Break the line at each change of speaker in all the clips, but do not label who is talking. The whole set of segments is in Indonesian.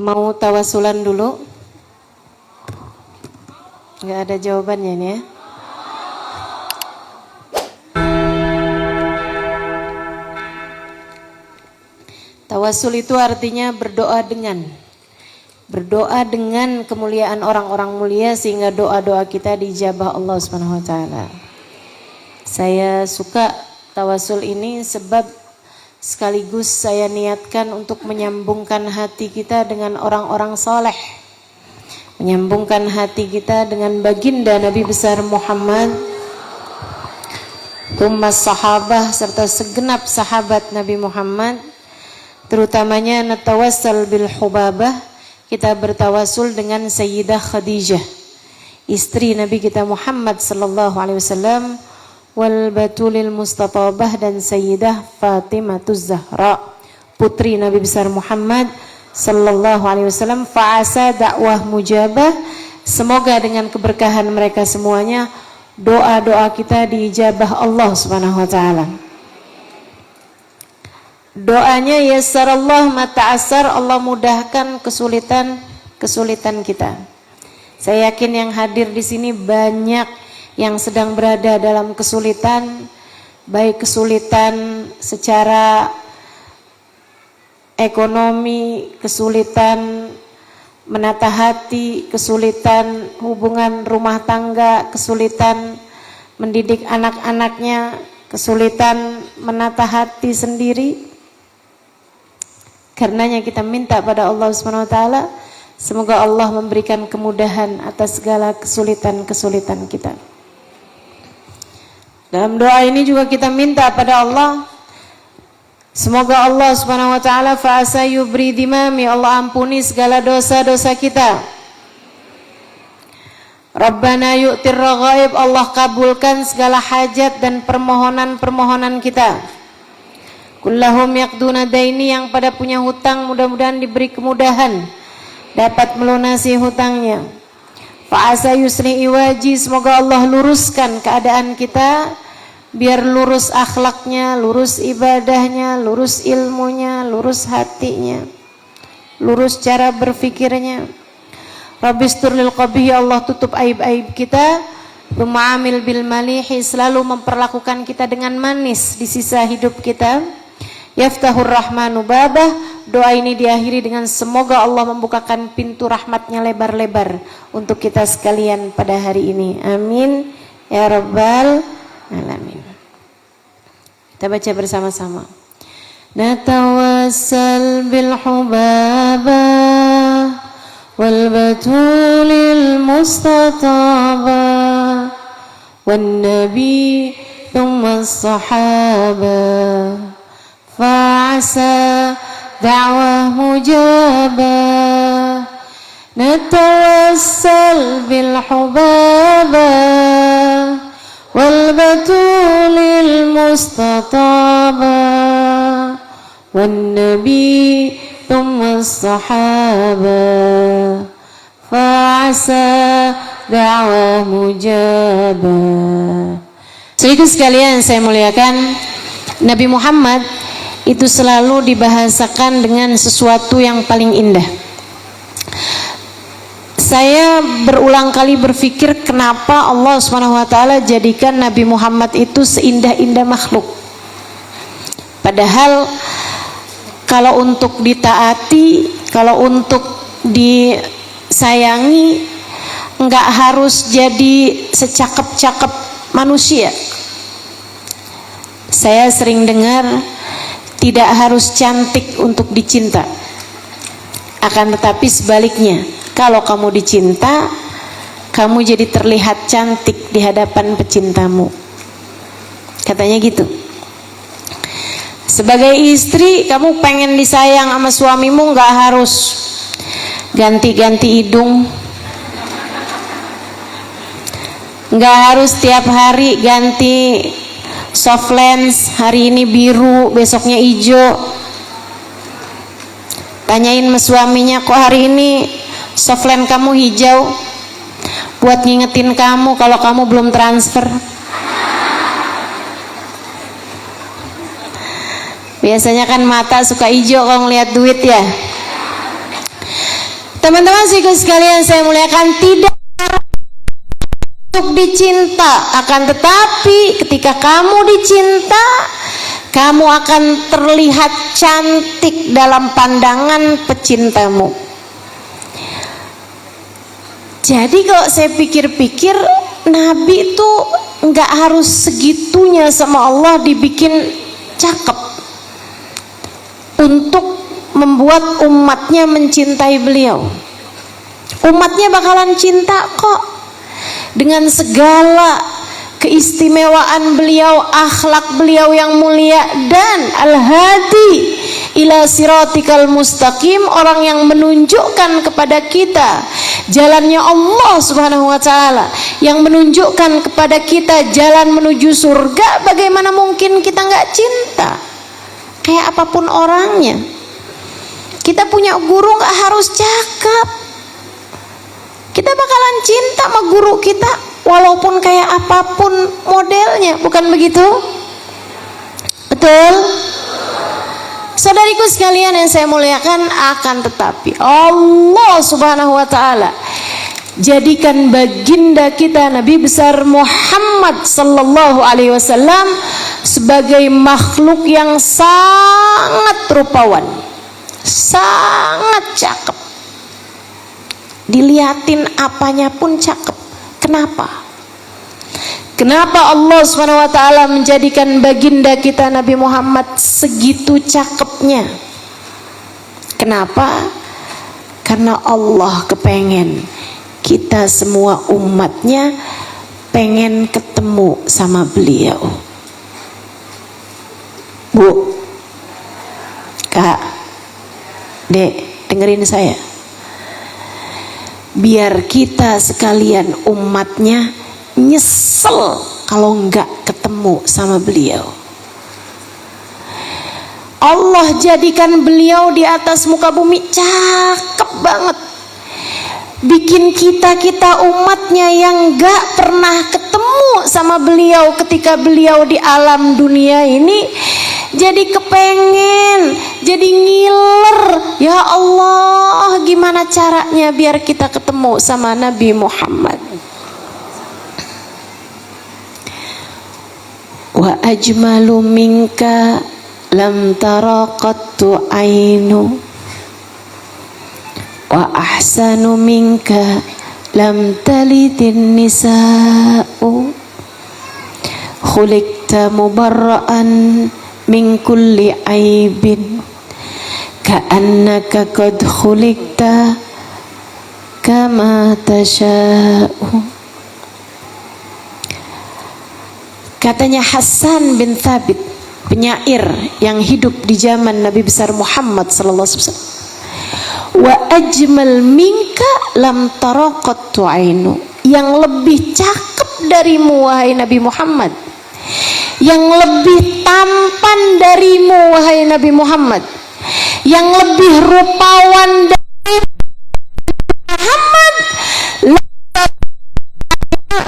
Mau tawasulan dulu? Nggak ada jawabannya ini ya. Tawasul itu artinya berdoa dengan kemuliaan orang-orang mulia sehingga doa-doa kita dijabah Allah Subhanahu wa taala. Saya suka tawasul ini sebab sekaligus saya niatkan untuk menyambungkan hati kita dengan orang-orang soleh, menyambungkan hati kita dengan baginda Nabi besar Muhammad, umat sahabah serta segenap sahabat Nabi Muhammad. Terutamanya natawassal bil hubabah, kita bertawasul dengan Sayyidah Khadijah, istri Nabi kita Muhammad sallallahu alaihi wasallam, wal batulil mustatabah, dan Sayyidah Fatimatuz Zahra, putri Nabi besar Muhammad sallallahu alaihi wasallam. Fa'asa dakwah mujabah, semoga dengan keberkahan mereka semuanya doa-doa kita diijabah Allah Subhanahu wa taala. Doanya yassarallah ma ta'assar, Allah mudahkan kesulitan kita. Saya yakin yang hadir di sini banyak yang sedang berada dalam kesulitan, baik kesulitan secara ekonomi, kesulitan menata hati, kesulitan hubungan rumah tangga, kesulitan mendidik anak-anaknya, kesulitan menata hati sendiri. Karenanya kita minta pada Allah Subhanahu wa taala, semoga Allah memberikan kemudahan atas segala kesulitan-kesulitan kita. Dalam doa ini juga kita minta pada Allah, semoga Allah Subhanahu wa taala fa'asa yubri dimami, Allah ampuni segala dosa-dosa kita. Rabbana yu'tir raghaib, Allah kabulkan segala hajat dan permohonan-permohonan kita. Kullahum yaqduna daini, yang pada punya hutang mudah-mudahan diberi kemudahan dapat melunasi hutangnya. Fa'asa yusri iwaji, semoga Allah luruskan keadaan kita biar lurus akhlaknya, lurus ibadahnya, lurus ilmunya, lurus hatinya, lurus cara berfikirnya. Rabbistur lil qabih, Allah tutup aib-aib kita. Ruma'amil bil malihi, selalu memperlakukan kita dengan manis di sisa hidup kita. Yaftahur rahmanu babah, doa ini diakhiri dengan semoga Allah membukakan pintu rahmatnya lebar-lebar untuk kita sekalian pada hari ini. Amin ya rabbal alamin. Kita baca bersama-sama. Natawassal bil hubabah wal batulil mustatabah wan nabi thumma as-sahabah fa'asa da'wah mujabah. Natawassal bil hubabah wal batulil mustatabah wan nabi thumma as-sahabah fa'asa da'wah mujabah. Saudara sekalian saya muliakan, Nabi Muhammad itu selalu dibahasakan dengan sesuatu yang paling indah. Saya berulang kali berpikir kenapa Allah SWT jadikan Nabi Muhammad itu seindah-indah makhluk. Padahal kalau untuk ditaati, kalau untuk disayangi, nggak harus jadi secakep-cakep manusia. Saya sering dengar tidak harus cantik untuk dicinta, akan tetapi sebaliknya, kalau kamu dicinta, kamu jadi terlihat cantik di hadapan pecintamu, katanya gitu. Sebagai istri, kamu pengen disayang sama suamimu, nggak harus ganti-ganti hidung, nggak harus tiap hari ganti soft lens, hari ini biru, besoknya hijau. Tanyain sama suaminya, kok hari ini soft lens kamu hijau? Buat ngingetin kamu kalau kamu belum transfer. Biasanya kan mata suka hijau kalau ngeliat duit ya. Teman-teman sekalian saya muliakan, tidak untuk dicinta, akan tetapi ketika kamu dicinta, kamu akan terlihat cantik dalam pandangan pecintamu. Jadi kalau saya pikir-pikir, Nabi itu nggak harus segitunya sama Allah dibikin cakep untuk membuat umatnya mencintai beliau. Umatnya bakalan cinta kok, dengan segala keistimewaan beliau, akhlak beliau yang mulia, dan al-hadi ila siratikal mustaqim, orang yang menunjukkan kepada kita jalannya Allah Subhanahu wa taala, yang menunjukkan kepada kita jalan menuju surga. Bagaimana mungkin kita nggak cinta? Kayak apapun orangnya. Kita punya guru nggak harus cakep, kita bakalan cinta sama guru kita walaupun kayak apapun modelnya, bukan begitu? Betul? Saudariku sekalian yang saya muliakan, akan tetapi Allah Subhanahu wa taala jadikan baginda kita Nabi besar Muhammad sallallahu alaihi wasallam sebagai makhluk yang sangat rupawan, sangat cakep. Diliatin apanya pun cakep. Kenapa? Kenapa Allah Subhanahu wa taala menjadikan baginda kita Nabi Muhammad segitu cakepnya? Kenapa? Karena Allah kepengen kita semua umatnya pengen ketemu sama beliau. Bu, Kak, Dek, dengerin saya. Biar kita sekalian umatnya nyesel kalau enggak ketemu sama beliau. Allah jadikan beliau di atas muka bumi cakep banget, bikin kita umatnya yang enggak pernah ketemu sama beliau ketika beliau di alam dunia ini jadi kepengen, jadi ngiler. Ya Allah, gimana caranya biar kita ketemu sama Nabi Muhammad? Wa ajmalu minka lam tara qattu ainu, wa ahsanu minka lam talidin nisa'u, khuliqta mubarra'an min kulli aibin, ka'annaka qad khuliqta kama tasha'u. Katanya Hasan bin Thabit, penyair yang hidup di zaman Nabi besar Muhammad sallallahu alaihi wasallam, wa ajmal minka lam tara qattu ainu, yang lebih cakep darimu wahai Nabi Muhammad, yang lebih tampan darimu wahai Nabi Muhammad, yang lebih rupawan dari Muhammad,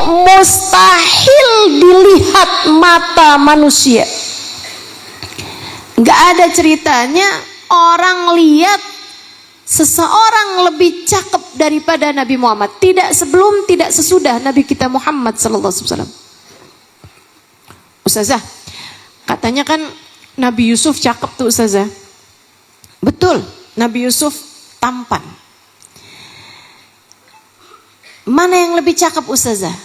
mustahil dilihat mata manusia. Gak ada ceritanya orang lihat seseorang lebih cakep daripada Nabi Muhammad, tidak sebelum tidak sesudah Nabi kita Muhammad sallallahu alaihi wasallam. Ustazah, katanya kan Nabi Yusuf cakep tuh Ustazah. Betul, Nabi Yusuf tampan. Mana yang lebih cakep Ustazah?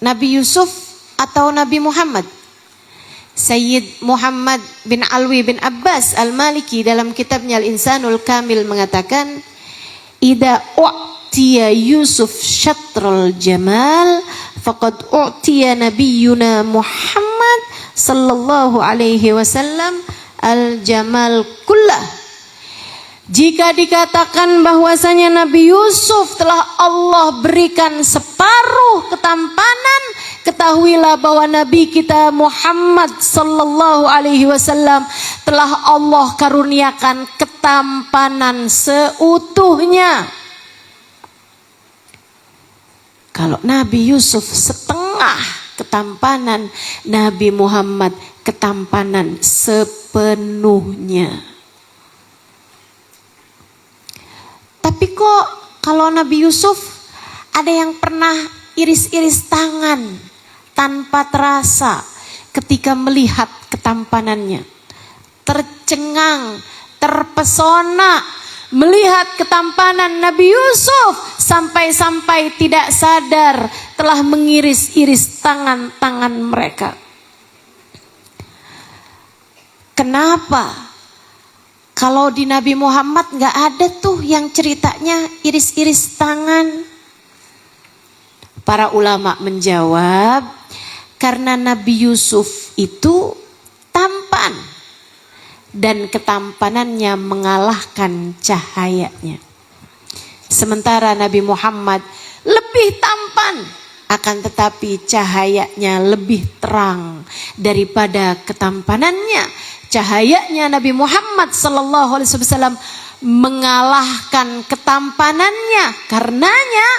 Nabi Yusuf atau Nabi Muhammad? Sayyid Muhammad bin Alwi bin Abbas Al-Maliki dalam kitabnya Al-Insanul Kamil mengatakan, "Idza u'tiya Yusuf syatrul jamal faqad u'tiya nabiyyuna Muhammad sallallahu alaihi wasallam al-jamal kullah." Jika dikatakan bahwasanya Nabi Yusuf telah Allah berikan separuh ketampanan, ketahuilah bahwa Nabi kita Muhammad sallallahu alaihi wasallam telah Allah karuniakan ketampanan seutuhnya. Kalau Nabi Yusuf setengah ketampanan, Nabi Muhammad ketampanan sepenuhnya. Tapi kok Kalau Nabi Yusuf ada yang pernah iris-iris tangan tanpa terasa ketika melihat ketampanannya. Tercengang, terpesona melihat ketampanan Nabi Yusuf sampai-sampai tidak sadar telah mengiris-iris tangan-tangan mereka. Kenapa? Kalau di Nabi Muhammad nggak ada tuh yang ceritanya iris-iris tangan. Para ulama menjawab, karena Nabi Yusuf itu tampan dan ketampanannya mengalahkan cahayanya. Sementara Nabi Muhammad lebih tampan, akan tetapi cahayanya lebih terang daripada ketampanannya. Cahayanya Nabi Muhammad sallallahu alaihi wasallam mengalahkan ketampanannya. Karenanya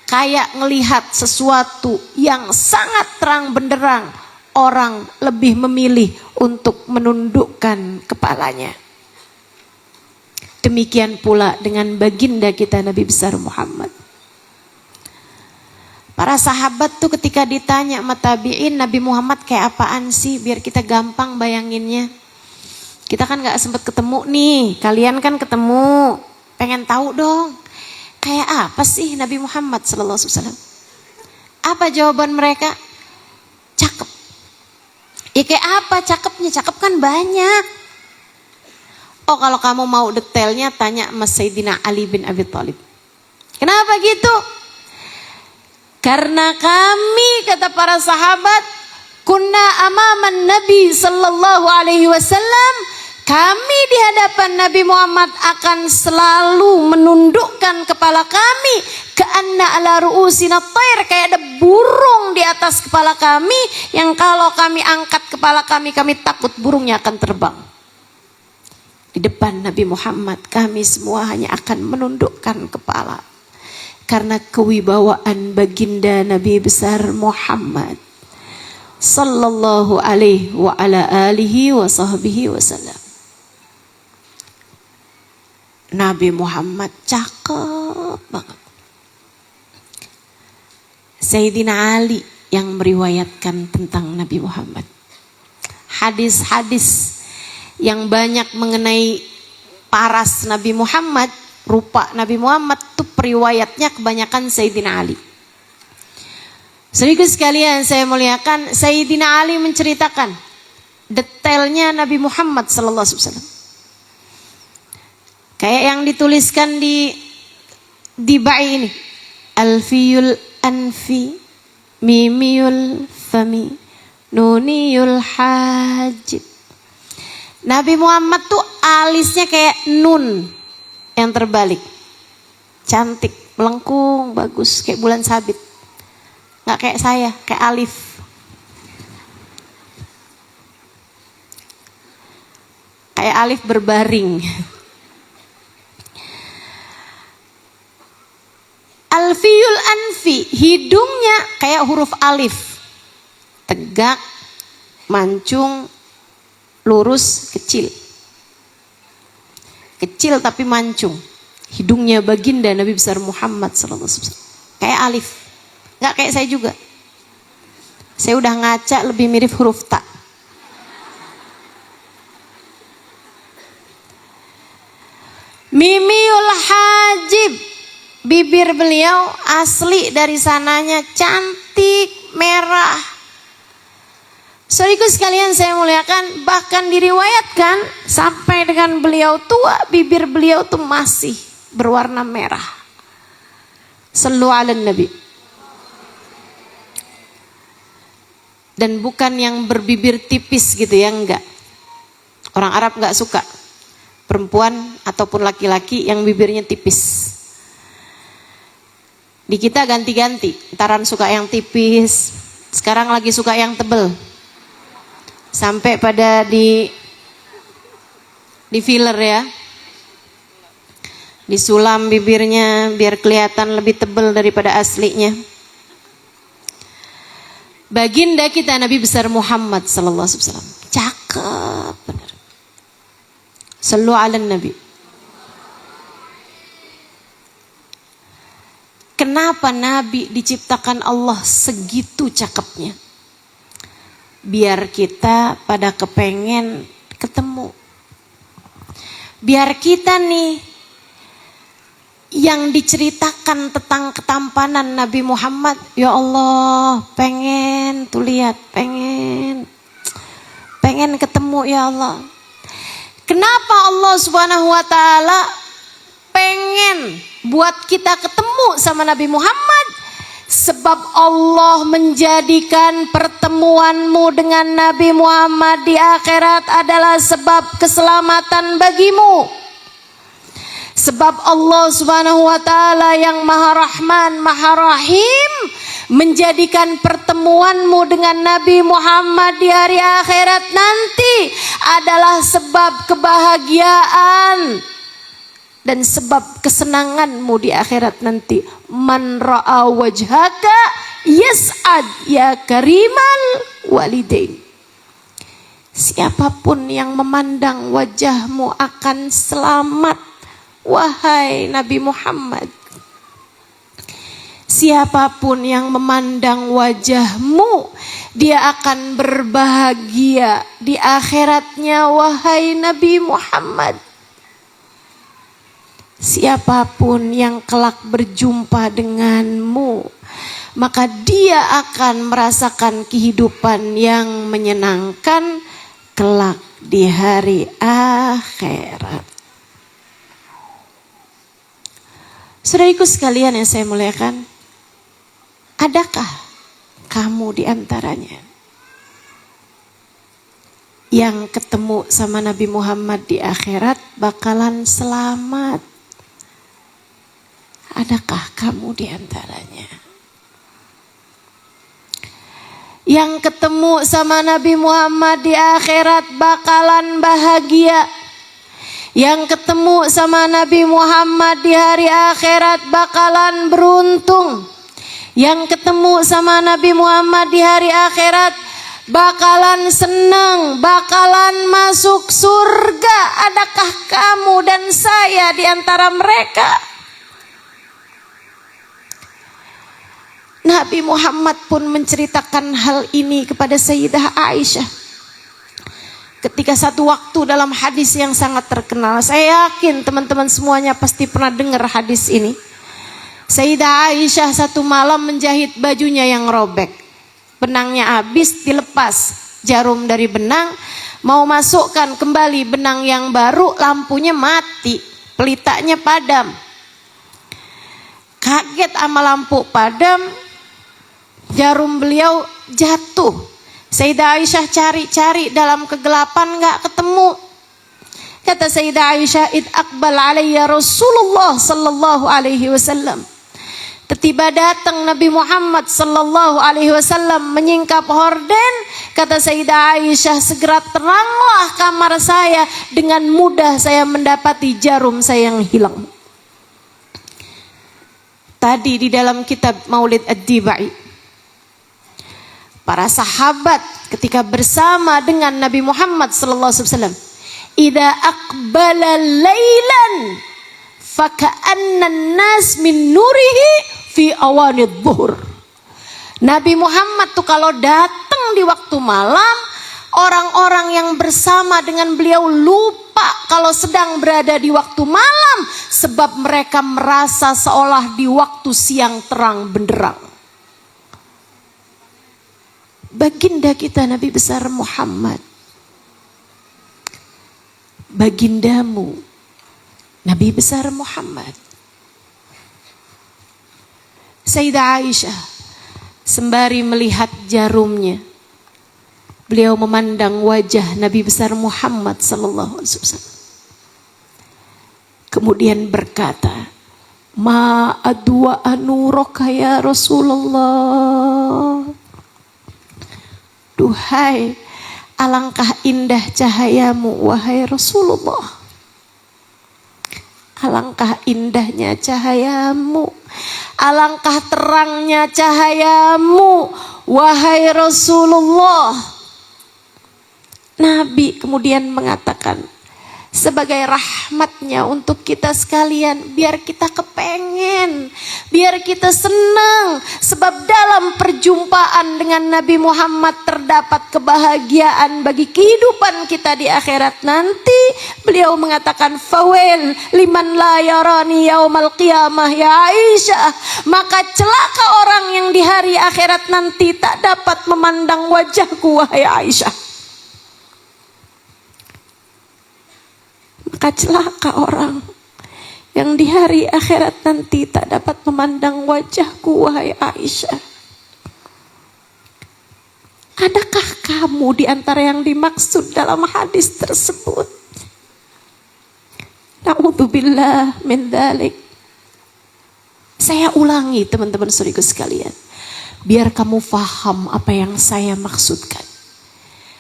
kayak ngelihat sesuatu yang sangat terang benderang, orang lebih memilih untuk menundukkan kepalanya. Demikian pula dengan baginda kita Nabi besar Muhammad. Para sahabat tuh ketika ditanya sama tabi'in, Nabi Muhammad kayak apaan sih, biar kita gampang bayanginnya. Kita kan gak sempat ketemu nih, kalian kan ketemu, pengen tahu dong kayak apa sih Nabi Muhammad sallallahu alaihi wasallam. Apa jawaban mereka? Cakep. Ya kayak apa cakepnya? Cakep kan banyak. Oh, kalau kamu mau detailnya tanya sama Sayyidina Ali bin Abi Thalib. Kenapa gitu? Karena kami, kata para sahabat, kunna amaman Nabi sallallahu alaihi wasallam, kami di hadapan Nabi Muhammad akan selalu menundukkan kepala kami, ka'anna ala ru'usina thair, kayak ada burung di atas kepala kami yang kalau kami angkat kepala kami takut burungnya akan terbang. Di depan Nabi Muhammad kami semua hanya akan menundukkan kepala. Karena kewibawaan baginda Nabi besar Muhammad sallallahu alaihi wa ala alihi wa sahbihi wasallam. Nabi Muhammad cakep banget. Sayyidina Ali yang meriwayatkan tentang Nabi Muhammad. Hadis-hadis yang banyak mengenai paras Nabi Muhammad, rupa Nabi Muhammad itu periwayatnya kebanyakan Sayyidina Ali. Saudaraku sekalian saya muliakan, Sayyidina Ali menceritakan detailnya Nabi Muhammad sallallahu alaihi wasallam. Kayak yang dituliskan di ba'i ini. Alfiyul anfi, mimiyul fami, nuniyul hajib. Nabi Muhammad tuh alisnya kayak nun yang terbalik. Cantik, melengkung, bagus, kayak bulan sabit. Nggak kayak saya, kayak alif. Kayak alif berbaring. Alfiyul anfi, hidungnya kayak huruf alif. Tegak, mancung, lurus, kecil. Kecil tapi mancung. Hidungnya baginda Nabi besar Muhammad sallallahu alaihi wasallam. Kayak alif. Enggak kayak saya juga. Saya udah ngaca lebih mirip huruf ta. Mimiul hajib. Bibir beliau asli dari sananya cantik, merah. Saudaraku sekalian saya muliakan, bahkan diriwayatkan sampai dengan beliau tua, bibir beliau tuh masih berwarna merah. Sallu ala Nabi. Dan bukan yang berbibir tipis gitu ya, enggak. Orang Arab enggak suka perempuan ataupun laki-laki yang bibirnya tipis. Di kita ganti-ganti, entaran suka yang tipis, sekarang lagi suka yang tebel. Sampai pada di filler ya. Disulam bibirnya biar kelihatan lebih tebal daripada aslinya. Baginda kita Nabi besar Muhammad sallallahu alaihi wasallam. Cakep benar. Sallu ala Nabi. Kenapa Nabi diciptakan Allah segitu cakepnya? Biar kita pada kepengen ketemu. Biar kita nih yang diceritakan tentang ketampanan Nabi Muhammad, ya Allah, pengen tuh lihat, pengen ketemu ya Allah. Kenapa Allah Subhanahu wa taala pengen buat kita ketemu sama Nabi Muhammad? Sebab Allah menjadikan pertemuanmu dengan Nabi Muhammad di akhirat adalah sebab keselamatan bagimu. Sebab Allah Subhanahu wa taala yang Maha Rahman, Maha Rahim menjadikan pertemuanmu dengan Nabi Muhammad di hari akhirat nanti adalah sebab kebahagiaan dan sebab kesenanganmu di akhirat nanti. Man ra'a wajhaka yas'ad ya karimal walidain. Siapapun yang memandang wajahmu akan selamat, wahai Nabi Muhammad. Siapapun yang memandang wajahmu, dia akan berbahagia di akhiratnya, wahai Nabi Muhammad. Siapapun yang kelak berjumpa denganmu, maka dia akan merasakan kehidupan yang menyenangkan kelak di hari akhirat. Saudaraku sekalian yang saya muliakan, adakah kamu di antaranya yang ketemu sama Nabi Muhammad di akhirat bakalan selamat? Adakah kamu di antaranya yang ketemu sama Nabi Muhammad di akhirat bakalan bahagia? Yang ketemu sama Nabi Muhammad di hari akhirat bakalan beruntung. Yang ketemu sama Nabi Muhammad di hari akhirat bakalan senang, bakalan masuk surga. Adakah kamu dan saya di antara mereka? Nabi Muhammad pun menceritakan hal ini kepada Sayyidah Aisyah. Ketika satu waktu dalam hadis yang sangat terkenal, saya yakin teman-teman semuanya pasti pernah dengar hadis ini. Sayyidah Aisyah satu malam menjahit bajunya yang robek. Benangnya habis, dilepas jarum dari benang, mau masukkan kembali benang yang baru, lampunya mati, pelitanya padam. Kaget sama lampu padam, jarum beliau jatuh. Sayyidah Aisyah cari-cari dalam kegelapan, gak ketemu. Kata Sayyidah Aisyah, id aqbal alayya Rasulullah sallallahu alaihi wasallam. Tiba datang Nabi Muhammad sallallahu alaihi wasallam menyingkap horden. Kata Sayyidah Aisyah, segera teranglah kamar saya, dengan mudah saya mendapati jarum saya yang hilang. Tadi di dalam kitab Maulid Ad-Dibai, para sahabat ketika bersama dengan Nabi Muhammad sallallahu alaihi wasallam, idza aqbala lailan faka'anna an-nas min nurihi fi awanid dhuhr. Nabi Muhammad tuh kalau datang di waktu malam, orang-orang yang bersama dengan beliau lupa kalau sedang berada di waktu malam, sebab mereka merasa seolah di waktu siang terang benderang. Baginda kita Nabi besar Muhammad, bagindamu Nabi besar Muhammad. Sayyidah Aisyah sembari melihat jarumnya, beliau memandang wajah Nabi besar Muhammad sallallahu alaihi wasallam. Kemudian berkata, ma adwa anuraka ya Rasulullah. Duhai, alangkah indah cahayamu wahai Rasulullah. Alangkah indahnya cahayamu, alangkah terangnya cahayamu wahai Rasulullah. Nabi kemudian mengatakan, sebagai rahmatnya untuk kita sekalian, biar kita kepengen, biar kita senang, sebab dalam perjumpaan dengan Nabi Muhammad terdapat kebahagiaan bagi kehidupan kita di akhirat nanti. Beliau mengatakan, fawel liman la yarani yaumal qiyamah ya Aisyah, maka celaka orang yang di hari akhirat nanti tak dapat memandang wajahku wahai Aisyah. Maka celaka orang yang di hari akhirat nanti tak dapat memandang wajahku wahai Aisyah. Adakah kamu di antara yang dimaksud dalam hadis tersebut? Na'udzubillah min dzalik. Saya ulangi teman-teman saudaraku sekalian, biar kamu faham apa yang saya maksudkan.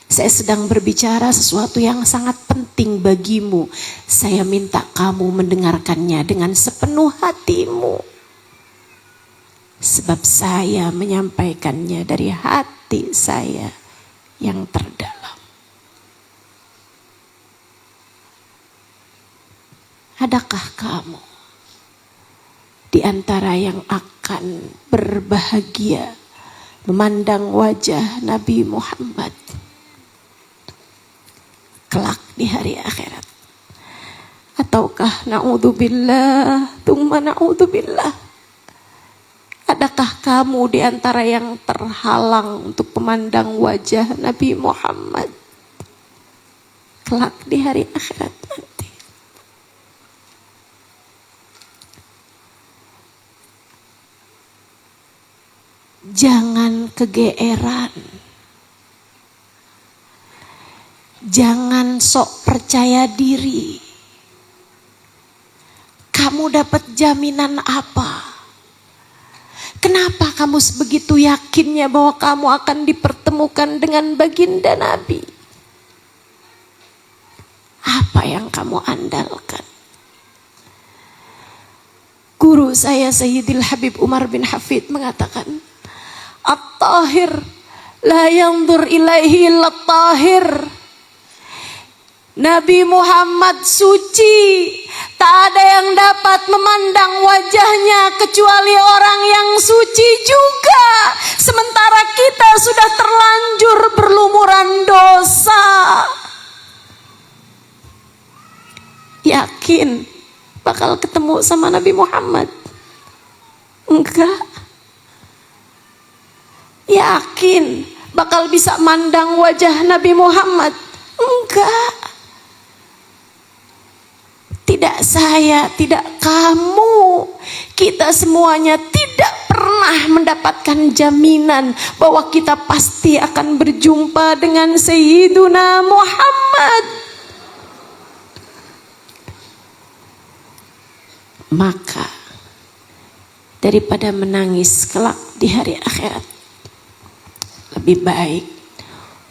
Saya sedang berbicara sesuatu yang sangat penting bagimu. Saya minta kamu mendengarkannya dengan sepenuh hatimu. Sebab saya menyampaikannya dari hati saya yang terdalam. Adakah kamu di antara yang akan berbahagia memandang wajah Nabi Muhammad kelak di hari akhirat? Ataukah na'udzubillah tsumma na'udzubillah, adakah kamu di antara yang terhalang untuk memandang wajah Nabi Muhammad kelak di hari akhirat nanti? Jangan kegeeran, jangan sok percaya diri. Kamu dapat jaminan apa? Kenapa kamu sebegitu yakinnya bahwa kamu akan dipertemukan dengan baginda Nabi? Apa yang kamu andalkan? Guru saya Sayyidil Habib Umar bin Hafid mengatakan, At-tahir la yanzur ilaihi illa-tahir. Nabi Muhammad suci, tak ada yang dapat memandang wajahnya kecuali orang yang suci juga. Sementara kita sudah terlanjur berlumuran dosa. Yakin bakal ketemu sama Nabi Muhammad? Enggak. Yakin bakal bisa mandang wajah Nabi Muhammad? Enggak. Tidak saya, tidak kamu, kita semuanya tidak pernah mendapatkan jaminan bahwa kita pasti akan berjumpa dengan Sayyiduna Muhammad. Maka daripada menangis kelak di hari akhirat, lebih baik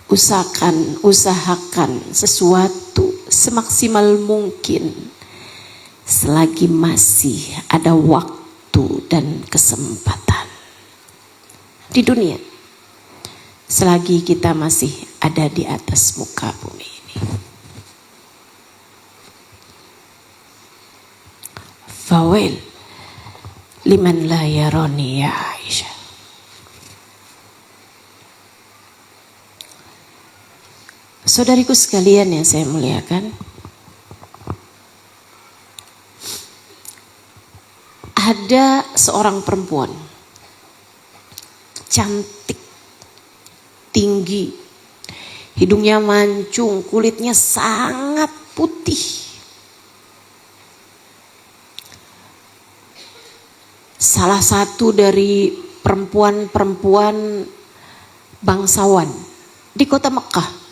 usahakan sesuatu semaksimal mungkin selagi masih ada waktu dan kesempatan di dunia, selagi kita masih ada di atas muka bumi ini. Fawail liman la yarani ya Aisyah. Saudariku sekalian yang saya muliakan, ada seorang perempuan cantik, tinggi, hidungnya mancung, kulitnya sangat putih. Salah satu dari perempuan-perempuan bangsawan di kota Mekah.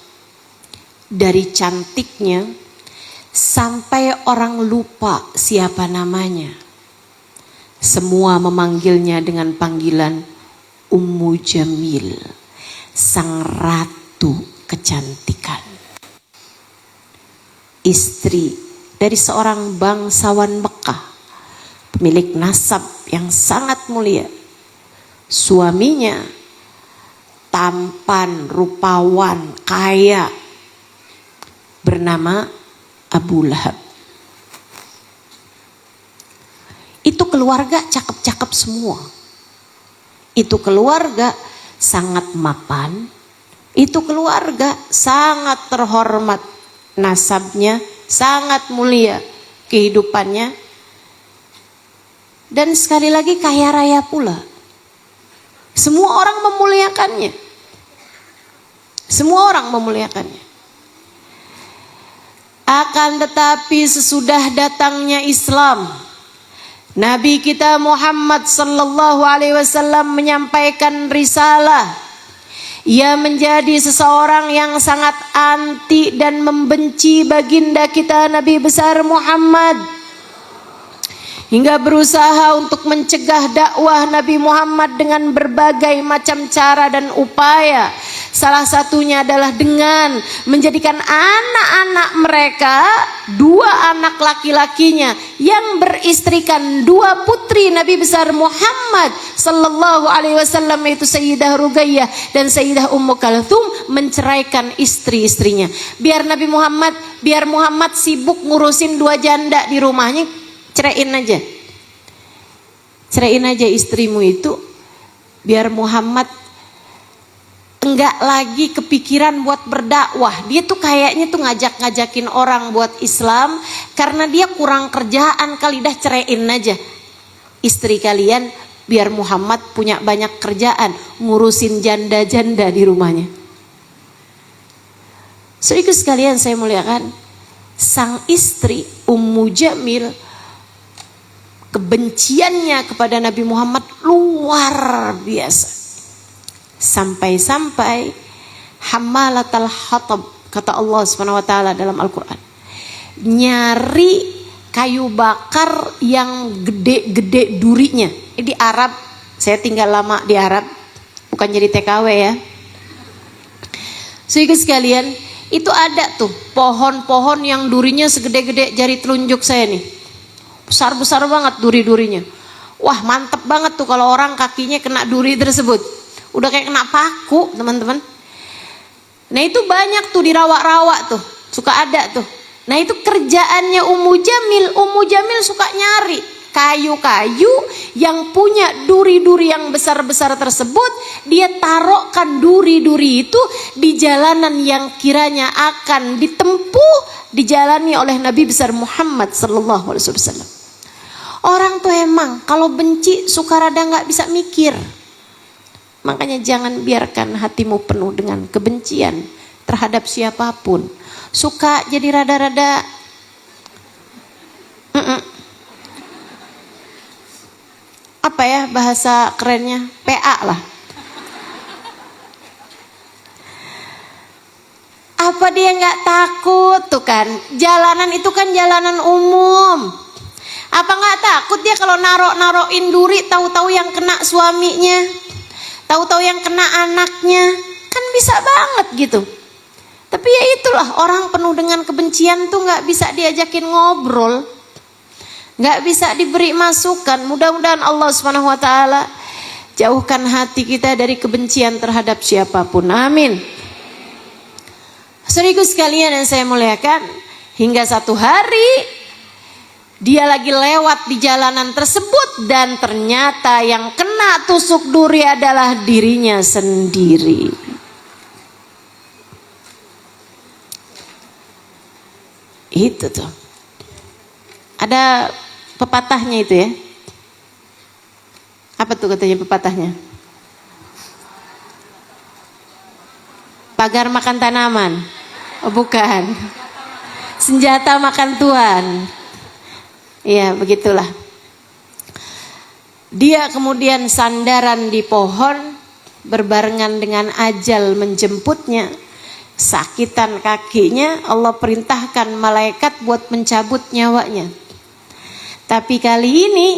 Dari cantiknya sampai orang lupa siapa namanya. Semua memanggilnya dengan panggilan Ummu Jamil, sang ratu kecantikan. Istri dari seorang bangsawan Mekah, pemilik nasab yang sangat mulia. Suaminya tampan, rupawan, kaya, bernama Abu Lahab. Itu keluarga cakep-cakep semua. Itu keluarga sangat mapan. Itu keluarga sangat terhormat nasabnya, sangat mulia kehidupannya. Dan sekali lagi kaya raya pula. Semua orang memuliakannya. Semua orang memuliakannya. Akan tetapi sesudah datangnya Islam, Nabi kita Muhammad sallallahu alaihi wasallam menyampaikan risalah. Ia menjadi seseorang yang sangat anti dan membenci baginda kita Nabi besar Muhammad, hingga berusaha untuk mencegah dakwah Nabi Muhammad dengan berbagai macam cara dan upaya. Salah satunya adalah dengan menjadikan anak-anak mereka, 2 anak laki-lakinya yang beristrikan 2 putri Nabi besar Muhammad sallallahu alaihi wasallam, yaitu Sayyidah Ruqayyah dan Sayyidah Ummu Kalthum, menceraikan istri-istrinya. Biar Muhammad sibuk ngurusin 2 janda di rumahnya, ceraiin aja istrimu itu, biar Muhammad enggak lagi kepikiran buat berdakwah. Dia tuh kayaknya tuh ngajakin orang buat Islam karena dia kurang kerjaan kali, dah ceraiin aja istri kalian biar Muhammad punya banyak kerjaan ngurusin janda-janda di rumahnya. Saudara sekalian saya muliakan, sang istri Ummu Jamil, kebenciannya kepada Nabi Muhammad luar biasa. Sampai-sampai hammalatal hatab, kata Allah Subhanahu wa taala dalam Al-Qur'an, nyari kayu bakar yang gede-gede durinya. Di Arab, saya tinggal lama di Arab, bukan jadi TKW ya. Saudara sekalian, itu ada tuh pohon-pohon yang durinya segede-gede jari telunjuk saya nih. Besar-besar banget duri-durinya. Wah, mantep banget tuh kalau orang kakinya kena duri tersebut. Udah kayak kena paku, teman-teman. Nah, itu banyak tuh di rawa-rawa tuh. Suka ada tuh. Nah, itu kerjaannya Ummu Jamil. Ummu Jamil suka nyari kayu-kayu yang punya duri-duri yang besar-besar tersebut. Dia taruhkan duri-duri itu di jalanan yang kiranya akan ditempuh, dijalani oleh Nabi besar Muhammad sallallahu alaihi wasallam. Orang tuh emang kalau benci suka rada nggak bisa mikir. Makanya jangan biarkan hatimu penuh dengan kebencian terhadap siapapun. Suka jadi rada-rada apa ya bahasa kerennya, PA lah. Apa dia nggak takut tuh kan? Jalanan itu kan jalanan umum. Apa nggak takut dia kalau naroin duri, tahu-tahu yang kena suaminya, tahu-tahu yang kena anaknya, kan bisa banget gitu. Tapi ya itulah, orang penuh dengan kebencian tuh nggak bisa diajakin ngobrol, nggak bisa diberi masukan. Mudah-mudahan Allah Subhanahu Wa Taala jauhkan hati kita dari kebencian terhadap siapapun. Amin. Saudaraku sekalian yang saya muliakan, hingga satu hari dia lagi lewat di jalanan tersebut dan ternyata yang kena tusuk duri adalah dirinya sendiri. Itu tuh. Ada pepatahnya itu ya. Apa tuh katanya pepatahnya? Pagar makan tanaman. Oh, bukan. Senjata makan tuan. Iya, begitulah. Dia kemudian sandaran di pohon berbarengan dengan ajal menjemputnya. Sakitan kakinya, Allah perintahkan malaikat buat mencabut nyawanya. Tapi kali ini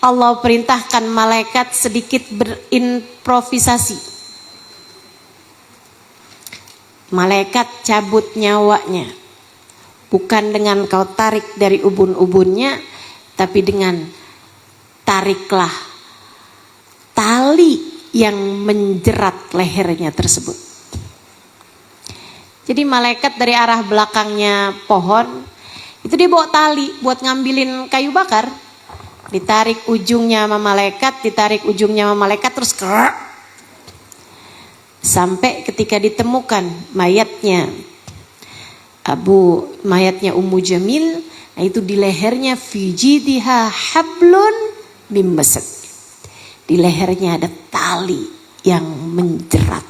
Allah perintahkan malaikat sedikit berimprovisasi. Malaikat cabut nyawanya. Bukan dengan kau tarik dari ubun-ubunnya, tapi dengan tariklah tali yang menjerat lehernya tersebut. Jadi malaikat dari arah belakangnya pohon, itu dia bawa tali buat ngambilin kayu bakar. ditarik ujungnya sama malaikat, terus kerak. Sampai ketika ditemukan mayatnya Ummu Jamil, nah itu di lehernya fi jidha hablun mim masad. Di lehernya ada tali yang menjerat.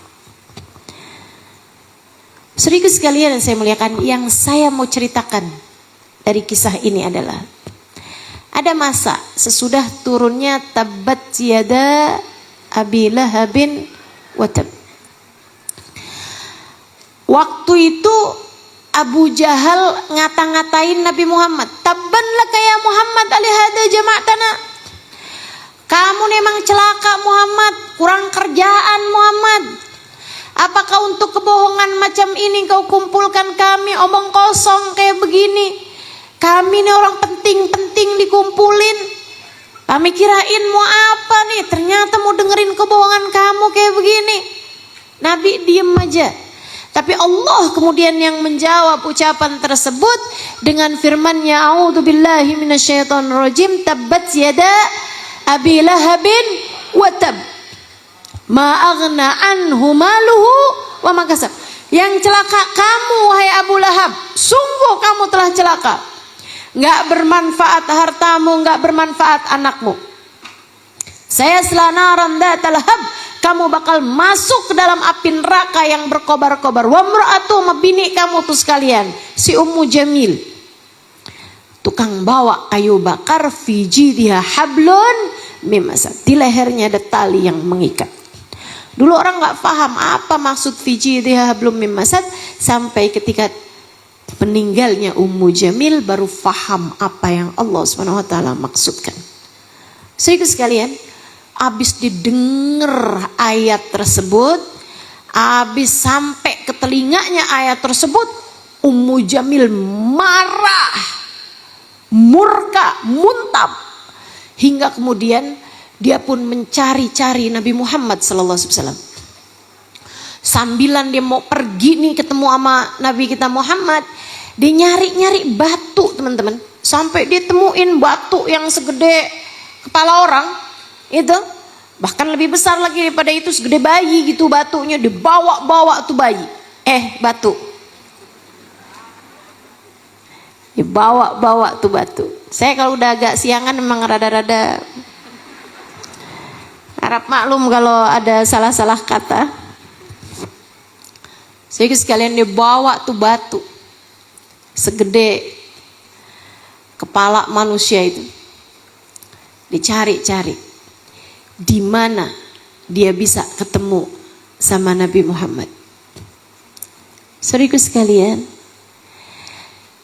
Saudaraku sekalian yang saya muliakan, yang saya mau ceritakan dari kisah ini adalah ada masa sesudah turunnya tabbat yada abi lahabin wa tab. Waktu itu Abu Jahal ngata-ngatain Nabi Muhammad, tabban laka ya Muhammad alihada jama'tana. Kamu memang celaka Muhammad, kurang kerjaan Muhammad. Apakah untuk kebohongan macam ini kau kumpulkan kami, omong kosong kayak begini? Kami ini orang penting-penting dikumpulin. Kami kirain mau apa nih, ternyata mau dengerin kebohongan kamu kayak begini. Nabi diem aja. Tapi Allah kemudian yang menjawab ucapan tersebut dengan firman-Nya, a'udzubillahi minasyaitonirrajim, tabbat yada abi lahabin wa tab. Ma aghna anhu maluhu wa ma kasab. Yang celaka kamu wahai Abu Lahab, sungguh kamu telah celaka. Enggak bermanfaat hartamu, enggak bermanfaat anakmu. Saya selanaran datal hab, kamu bakal masuk ke dalam api neraka yang berkobar-kobar. Wa mra'atu, mabini kamu tuh sekalian, si Ummu Jamil, tukang bawa kayu bakar, fi jidha hablun mim masad. Di lehernya ada tali yang mengikat. Dulu orang nggak paham apa maksud fi jidha hablum mim masad, sampai ketika meninggalnya Ummu Jamil baru paham apa yang Allah SWT maksudkan. Saudara sekalian, habis didengar ayat tersebut, habis sampai ke telinganya ayat tersebut, Ummu Jamil marah, murka, muntab, hingga kemudian dia pun mencari-cari Nabi Muhammad SAW. Sambilan dia mau pergi nih ketemu sama Nabi kita Muhammad, dia nyari-nyari batu teman-teman, sampai dia temuin batu yang segede kepala orang. Itu bahkan lebih besar lagi daripada itu, segede bayi gitu batunya, dibawa-bawa tuh bayi. Batu. Dibawa-bawa tuh batu. Saya kalau udah agak siangan memang rada-rada harap maklum kalau ada salah-salah kata. Saya sekalian dibawa tuh batu segede kepala manusia itu. Dicari-cari di mana dia bisa ketemu sama Nabi Muhammad. Saudaraku sekalian,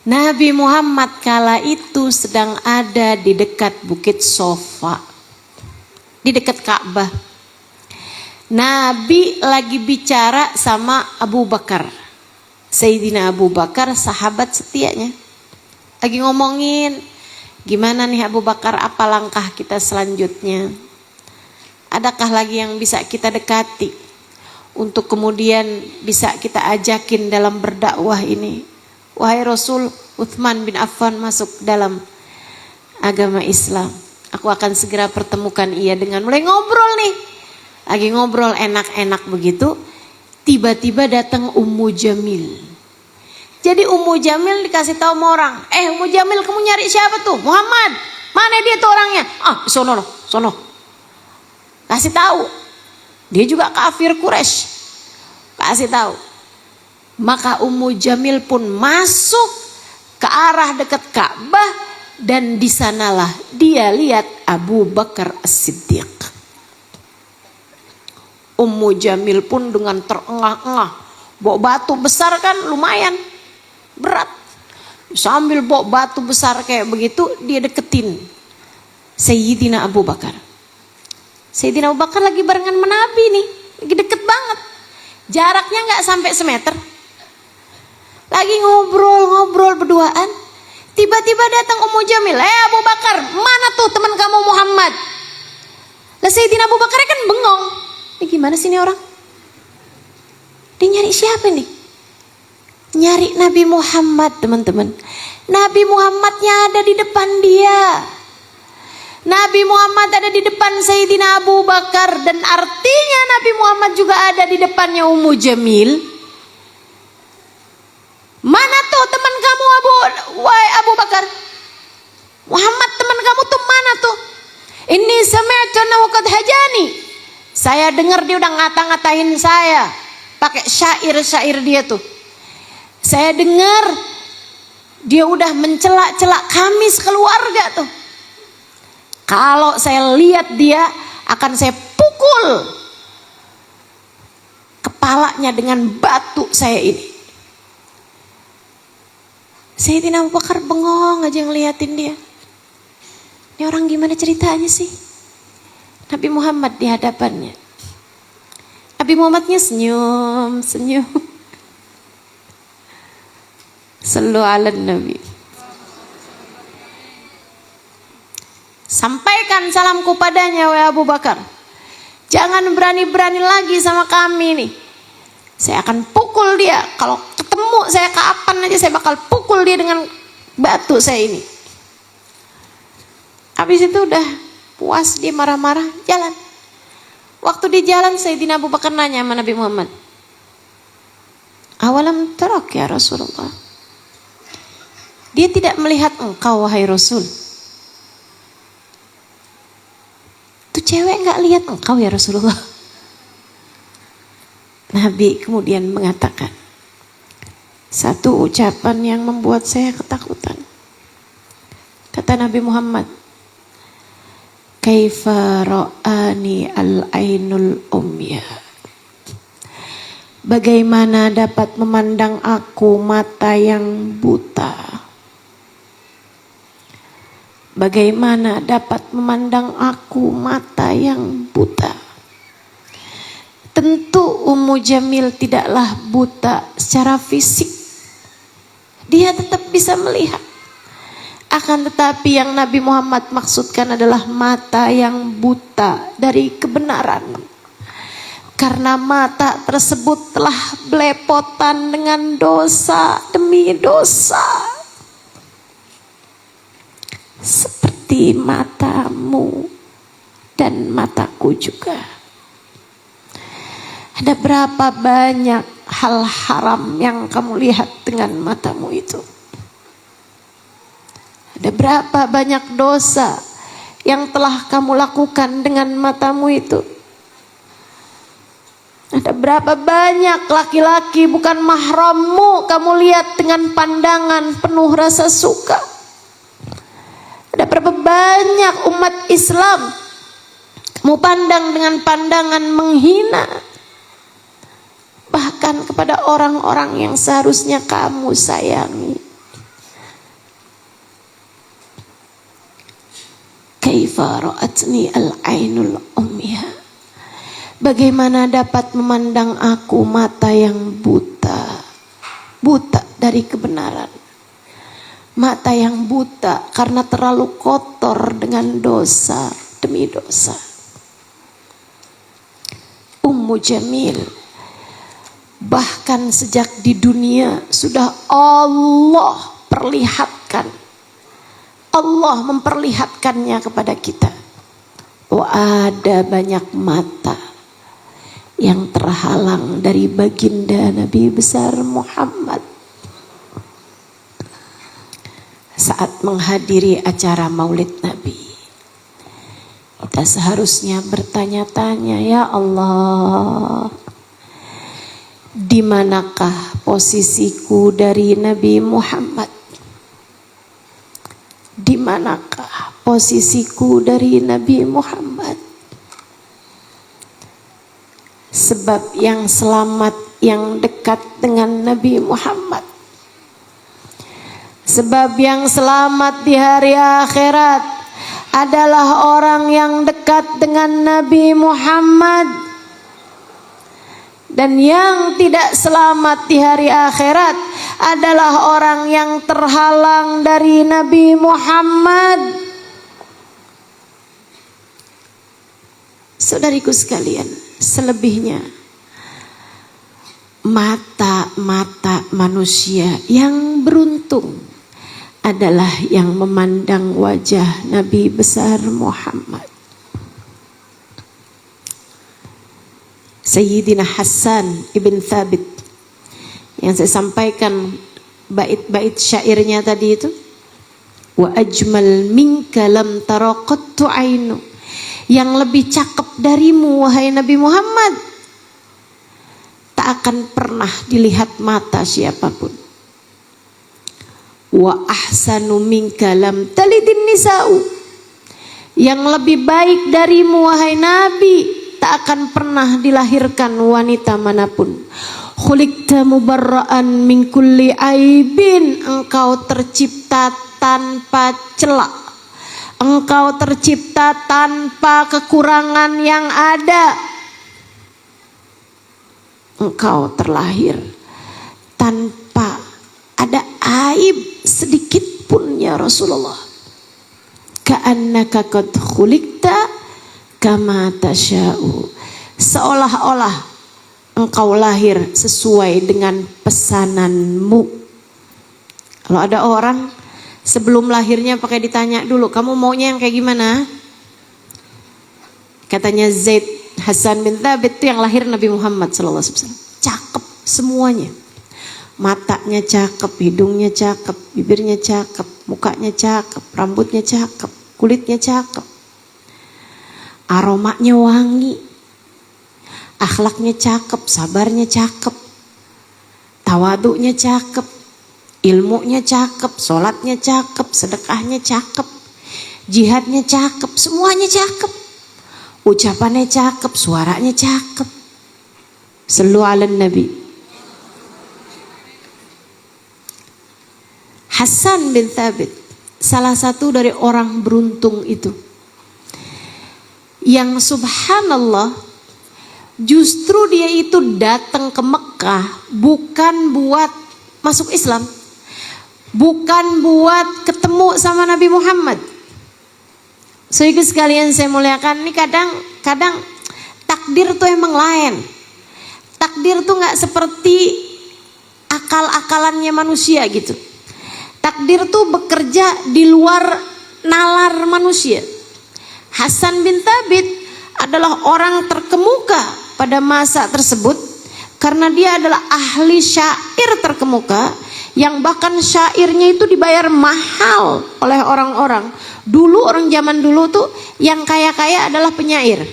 Nabi Muhammad kala itu sedang ada di dekat Bukit Sofa, di dekat Ka'bah. Nabi lagi bicara sama Abu Bakar, Sayyidina Abu Bakar, sahabat setianya. Lagi ngomongin, gimana nih Abu Bakar, apa langkah kita selanjutnya? Adakah lagi yang bisa kita dekati untuk kemudian bisa kita ajakin dalam berdakwah ini? Wahai Rasul, Uthman bin Affan masuk dalam agama Islam. Aku akan segera pertemukan ia dengan, mulai ngobrol nih. Lagi ngobrol enak-enak begitu, tiba-tiba datang Ummu Jamil. Jadi Ummu Jamil dikasih tahu sama orang, Ummu Jamil, kamu nyari siapa tuh? Muhammad. Mana dia tuh orangnya? Sono. Kasih tahu. Dia juga kafir Quraisy. Kasih tahu. Maka Ummu Jamil pun masuk ke arah dekat Ka'bah, dan di sanalah dia lihat Abu Bakar As-Siddiq. Ummu Jamil pun dengan terengah-engah, bawa batu besar kan lumayan berat. Sambil bawa batu besar kayak begitu, dia deketin Sayyidina Abu Bakar. Sayyidina Abu Bakar lagi barengan sama Nabi nih, lagi deket banget. Jaraknya nggak sampai semeter. Lagi ngobrol berduaan, tiba-tiba datang Ummu Jamil. Abu Bakar, mana tuh teman kamu Muhammad? Lah Sayyidina Abu Bakar kan bengong. Ini gimana sih ini orang? Dia nyari siapa nih? Nyari Nabi Muhammad teman-teman. Nabi Muhammadnya ada di depan dia. Nabi Muhammad ada di depan Sayyidina Abu Bakar, dan artinya Nabi Muhammad juga ada di depannya Ummu Jamil. Mana tuh teman kamu Abu Bakar? Muhammad teman kamu tuh mana tuh? Ini sami'tu annahu qad hajani. Saya dengar dia udah ngata-ngatain saya pakai syair-syair dia tuh. Saya dengar dia udah mencela-cela kami sekeluarga tuh. Kalau saya lihat dia, akan saya pukul kepalanya dengan batu saya ini. Sayyidina Abu Bakar bengong aja ngeliatin dia. Ini orang gimana ceritanya sih? Nabi Muhammad di hadapannya. Nabi Muhammadnya senyum. Sallu ala Nabi. Sampaikan salamku padanya, wahai Abu Bakar. Jangan berani-berani lagi sama kami nih. Saya akan pukul dia. Kalau ketemu saya kapan aja, saya bakal pukul dia dengan batu saya ini. Habis itu udah puas, dia marah-marah, jalan. Waktu di jalan Sayyidina Abu Bakar nanya sama Nabi Muhammad, awalam tarak ya Rasulullah? Dia tidak melihat engkau wahai Rasul. Tuh cewek gak lihat engkau ya Rasulullah. Nabi kemudian mengatakan satu ucapan yang membuat saya ketakutan. Kata Nabi Muhammad, kaifa ra'ani al-ainul umya. Bagaimana dapat memandang aku mata yang buta? Bagaimana dapat memandang aku mata yang buta? Tentu Ummu Jamil tidaklah buta secara fisik. Dia tetap bisa melihat. Akan tetapi yang Nabi Muhammad maksudkan adalah mata yang buta dari kebenaran. Karena mata tersebut telah belepotan dengan dosa demi dosa. Seperti matamu dan mataku juga. Ada berapa banyak hal haram yang kamu lihat dengan matamu itu? Ada berapa banyak dosa yang telah kamu lakukan dengan matamu itu? Ada berapa banyak laki-laki bukan mahrammu kamu lihat dengan pandangan penuh rasa suka? Ada berapa banyak umat Islam kamu pandang dengan pandangan menghina? Bahkan kepada orang-orang yang seharusnya kamu sayangi. Kaifa ra'atni al-ainul umya. Bagaimana dapat memandang aku mata yang buta. Buta dari kebenaran. Mata yang buta karena terlalu kotor dengan dosa demi dosa. Ummu Jamil bahkan sejak di dunia sudah Allah perlihatkan. Allah memperlihatkannya kepada kita. Oh, ada banyak mata yang terhalang dari baginda Nabi besar Muhammad saat menghadiri acara Maulid Nabi. Kita seharusnya bertanya-tanya, ya Allah, di manakah posisiku dari Nabi Muhammad? Di manakah posisiku dari Nabi Muhammad? Sebab yang selamat yang dekat dengan Nabi Muhammad. Sebab yang selamat di hari akhirat adalah orang yang dekat dengan Nabi Muhammad. Dan yang tidak selamat di hari akhirat adalah orang yang terhalang dari Nabi Muhammad. Saudariku sekalian, selebihnya mata-mata manusia yang beruntung adalah yang memandang wajah Nabi besar Muhammad. Sayyidina Hassan ibn Thabit, yang saya sampaikan bait-bait syairnya tadi itu, wa ajmal minka lam tara qattu ainu, yang lebih cakep darimu wahai Nabi Muhammad tak akan pernah dilihat mata siapapun. Wa ahsanu minka lam talidin nisa'u, yang lebih baik darimu wahai Nabi tak akan pernah dilahirkan wanita manapun. Khuliqta mubarra'an min kulli aibin, engkau tercipta tanpa celah, engkau tercipta tanpa kekurangan yang ada, engkau terlahir tanpa ada aib sedikit pun ya Rasulullah. Ka'annaka qad khuliqta kama tasya'u, seolah-olah engkau lahir sesuai dengan pesananmu. Kalau ada orang sebelum lahirnya pakai ditanya dulu, kamu maunya yang kayak gimana? Katanya Zaid Hasan bin Thabit itu yang lahir Nabi Muhammad SAW. Cakep semuanya. Matanya cakep, hidungnya cakep, bibirnya cakep, mukanya cakep, rambutnya cakep, kulitnya cakep. Aromanya wangi. Akhlaknya cakep, sabarnya cakep. Tawadunya cakep, ilmunya cakep, sholatnya cakep, sedekahnya cakep, jihadnya cakep, semuanya cakep. Ucapannya cakep, suaranya cakep. Sallu ala Nabi. Hassan bin Thabit salah satu dari orang beruntung itu, yang subhanallah justru dia itu datang ke Mekah bukan buat masuk Islam, bukan buat ketemu sama Nabi Muhammad. Saudara sekalian saya muliakan, ini kadang takdir tuh emang lain. Takdir tuh nggak seperti akal-akalannya manusia gitu. Takdir tuh bekerja di luar nalar manusia. Hassan bin Thabit adalah orang terkemuka pada masa tersebut karena dia adalah ahli syair terkemuka, yang bahkan syairnya itu dibayar mahal oleh orang-orang. Dulu orang zaman dulu tuh yang kaya-kaya adalah penyair.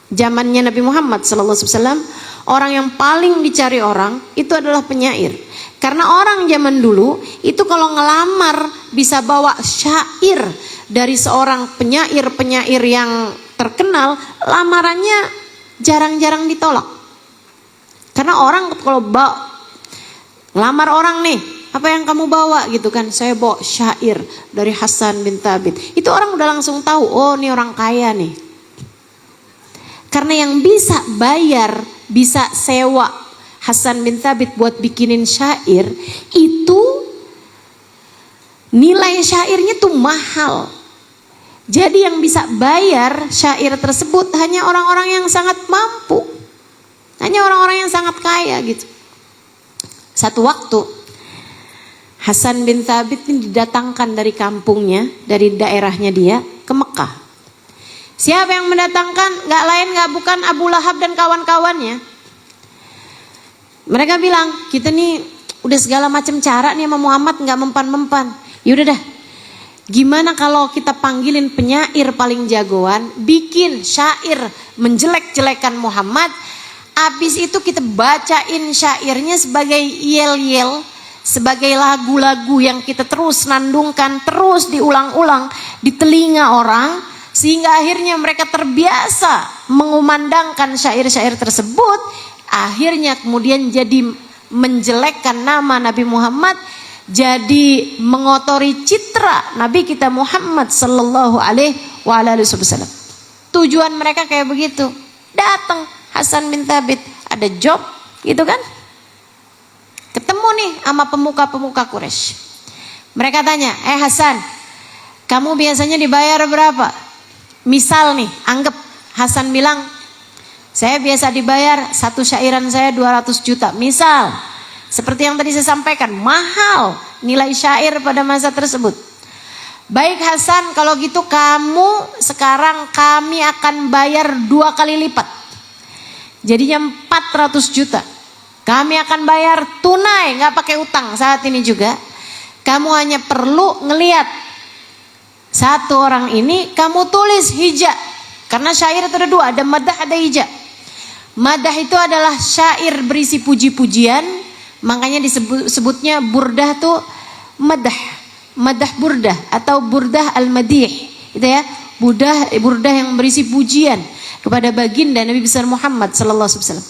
Zamannya Nabi Muhammad SAW, orang yang paling dicari orang itu adalah penyair. Karena orang zaman dulu itu kalau ngelamar bisa bawa syair dari seorang penyair-penyair yang terkenal, lamarannya jarang-jarang ditolak. Karena orang kalau ngelamar orang nih, apa yang kamu bawa gitu kan, saya bawa syair dari Hassan bin Thabit. Itu orang udah langsung tahu, oh ini orang kaya nih. Karena yang bisa bayar, bisa sewa Hassan bin Thabit buat bikinin syair, itu nilai syairnya tuh mahal. Jadi yang bisa bayar syair tersebut hanya orang-orang yang sangat mampu, hanya orang-orang yang sangat kaya gitu. Satu waktu Hassan bin Thabit ini didatangkan dari kampungnya, dari daerahnya dia ke Mekah. Siapa yang mendatangkan? Gak lain gak bukan Abu Lahab dan kawan-kawannya. Mereka bilang, kita nih udah segala macam cara nih sama Muhammad gak mempan-mempan. Yaudah dah, gimana kalau kita panggilin penyair paling jagoan, bikin syair menjelek-jelekan Muhammad. Abis itu kita bacain syairnya sebagai yel-yel, sebagai lagu-lagu yang kita terus nandungkan, terus diulang-ulang di telinga orang, sehingga akhirnya mereka terbiasa mengumandangkan syair-syair tersebut. Akhirnya kemudian jadi menjelekkan nama Nabi Muhammad, jadi mengotori citra Nabi kita Muhammad sallallahu alaihi wasallam. Tujuan mereka kayak begitu. Datang Hassan bin Thabit, ada job gitu kan, ketemu nih sama pemuka-pemuka Quraisy. Mereka tanya, Hassan, kamu biasanya dibayar berapa? Misal nih, anggap Hassan bilang, saya biasa dibayar satu syairan saya 200 juta. Misal, seperti yang tadi saya sampaikan, mahal. nilai syair pada masa tersebut. Baik Hasan, kalau gitu kamu sekarang kami akan bayar 2 kali lipat. Jadinya 400 juta. Kami akan bayar tunai, nggak pakai utang saat ini juga. Kamu hanya perlu ngelihat satu orang ini, kamu tulis hija. Karena syair itu ada 2, ada madah, ada hija. Madah itu adalah syair berisi puji-pujian, makanya disebutnya burdah tuh madah. Madah burdah atau burdah al-madih. Itu ya, burdah yang berisi pujian kepada baginda Nabi besar Muhammad sallallahu alaihi wasallam.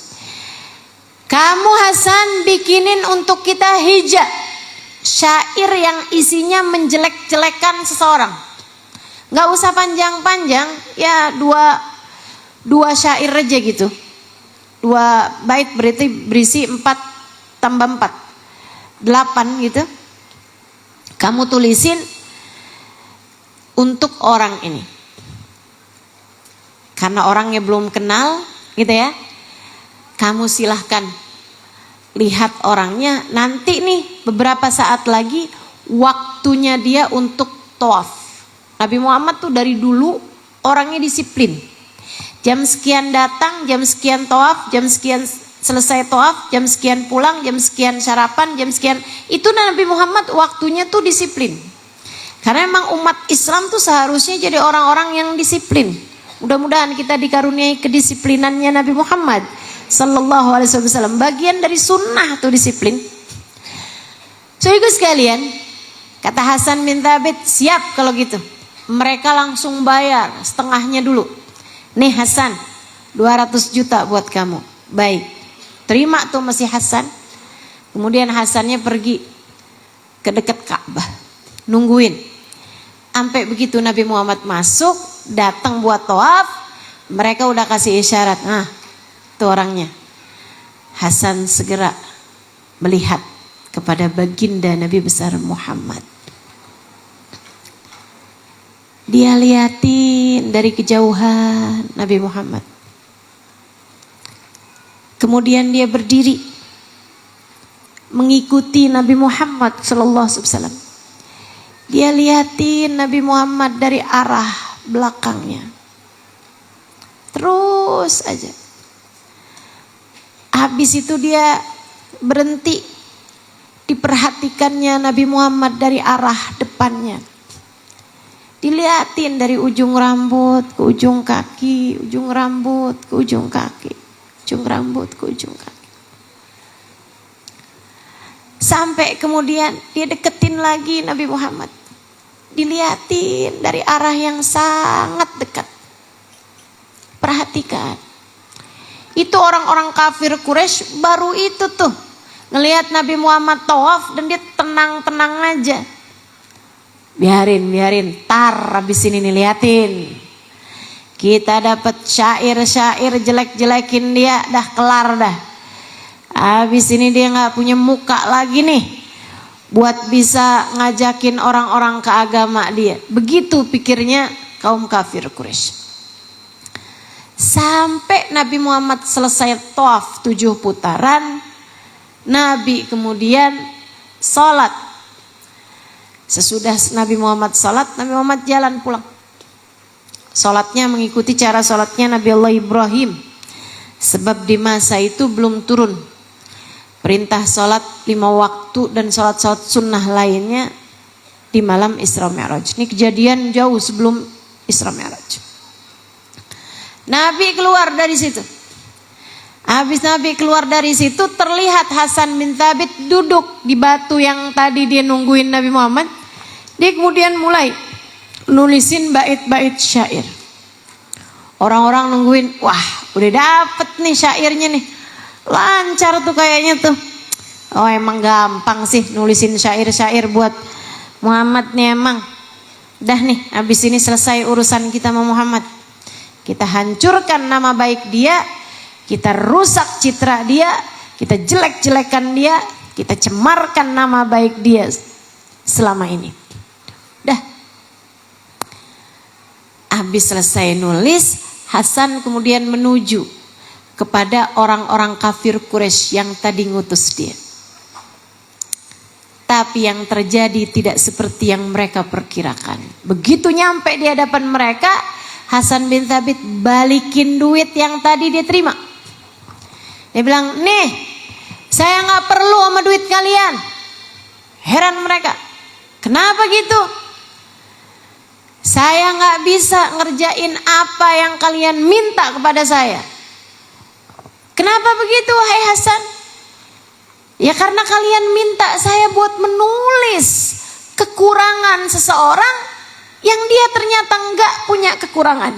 Kamu Hasan bikinin untuk kita hija. Syair yang isinya menjelek-jelekan seseorang. Gak usah panjang-panjang, ya dua syair aja gitu. 2 bait berisi 4 tambah 4, 8 gitu. Kamu tulisin untuk orang ini. Karena orangnya belum kenal gitu ya. Kamu silahkan lihat orangnya, nanti nih beberapa saat lagi waktunya dia untuk tawaf. Nabi Muhammad tuh dari dulu orangnya disiplin. Jam sekian datang, jam sekian tawaf, jam sekian selesai tawaf, jam sekian pulang, jam sekian sarapan, jam sekian. Itu Nabi Muhammad waktunya tuh disiplin. Karena memang umat Islam tuh seharusnya jadi orang-orang yang disiplin. Mudah-mudahan kita dikaruniai kedisiplinannya Nabi Muhammad sallallahu alaihi wasallam. Bagian dari sunnah tuh disiplin. So ikut sekalian, kata Hasan bin Thabit, siap kalau gitu. Mereka langsung bayar setengahnya dulu. Nih Hasan, 200 juta buat kamu. Baik, terima tuh masih Hasan. Kemudian Hasannya pergi ke dekat Ka'bah, nungguin. Sampai begitu Nabi Muhammad masuk, datang buat tawaf, mereka udah kasih isyarat. Nah, itu orangnya. Hasan segera melihat kepada baginda Nabi besar Muhammad. Dia liatin dari kejauhan Nabi Muhammad. Kemudian dia berdiri mengikuti Nabi Muhammad sallallahu alaihi wasallam. Dia liatin Nabi Muhammad dari arah belakangnya. Terus aja. Habis itu dia berhenti, diperhatikannya Nabi Muhammad dari arah depannya. Dilihatin dari ujung rambut ke ujung kaki, ujung rambut ke ujung kaki, ujung rambut ke ujung kaki. Sampai kemudian dia deketin lagi Nabi Muhammad. Dilihatin dari arah yang sangat dekat. Perhatikan. Itu orang-orang kafir Quraisy baru itu tuh ngelihat Nabi Muhammad tawaf dan dia tenang-tenang aja. Biarin, tar habis ini nih liatin. Kita dapat syair-syair jelek-jelekin dia, dah kelar dah. Habis ini dia nggak punya muka lagi nih buat bisa ngajakin orang-orang ke agama dia. Begitu pikirnya kaum kafir Quraisy. Sampai Nabi Muhammad selesai tawaf 7 putaran, Nabi kemudian sholat. Sesudah Nabi Muhammad sholat, Nabi Muhammad jalan pulang. Sholatnya mengikuti cara sholatnya Nabi Allah Ibrahim. Sebab di masa itu belum turun perintah sholat 5 waktu dan sholat-sholat sunnah lainnya di malam Isra Mi'raj. Ini kejadian jauh sebelum Isra Mi'raj. Nabi keluar dari situ. Habis Nabi keluar dari situ, terlihat Hasan bin Thabit duduk di batu yang tadi dia nungguin Nabi Muhammad. Dia kemudian mulai nulisin bait-bait syair. Orang-orang nungguin, wah udah dapet nih syairnya nih. Lancar tuh kayaknya tuh. Oh emang gampang sih nulisin syair-syair buat Muhammad nih emang. Dah nih habis ini selesai urusan kita sama Muhammad. Kita hancurkan nama baik dia, kita rusak citra dia, kita jelek-jelekan dia, kita cemarkan nama baik dia selama ini. Dah. Habis selesai nulis, Hasan kemudian menuju kepada orang-orang kafir Quraisy yang tadi ngutus dia. Tapi yang terjadi tidak seperti yang mereka perkirakan. Begitu nyampe di hadapan mereka, Hasan bin Thabit balikin duit yang tadi dia terima. Dia bilang, nih saya gak perlu sama duit kalian. Heran mereka, kenapa gitu? Saya gak bisa ngerjain apa yang kalian minta kepada saya. Kenapa begitu wahai Hasan? Ya karena kalian minta saya buat menulis kekurangan seseorang yang dia ternyata enggak punya kekurangan.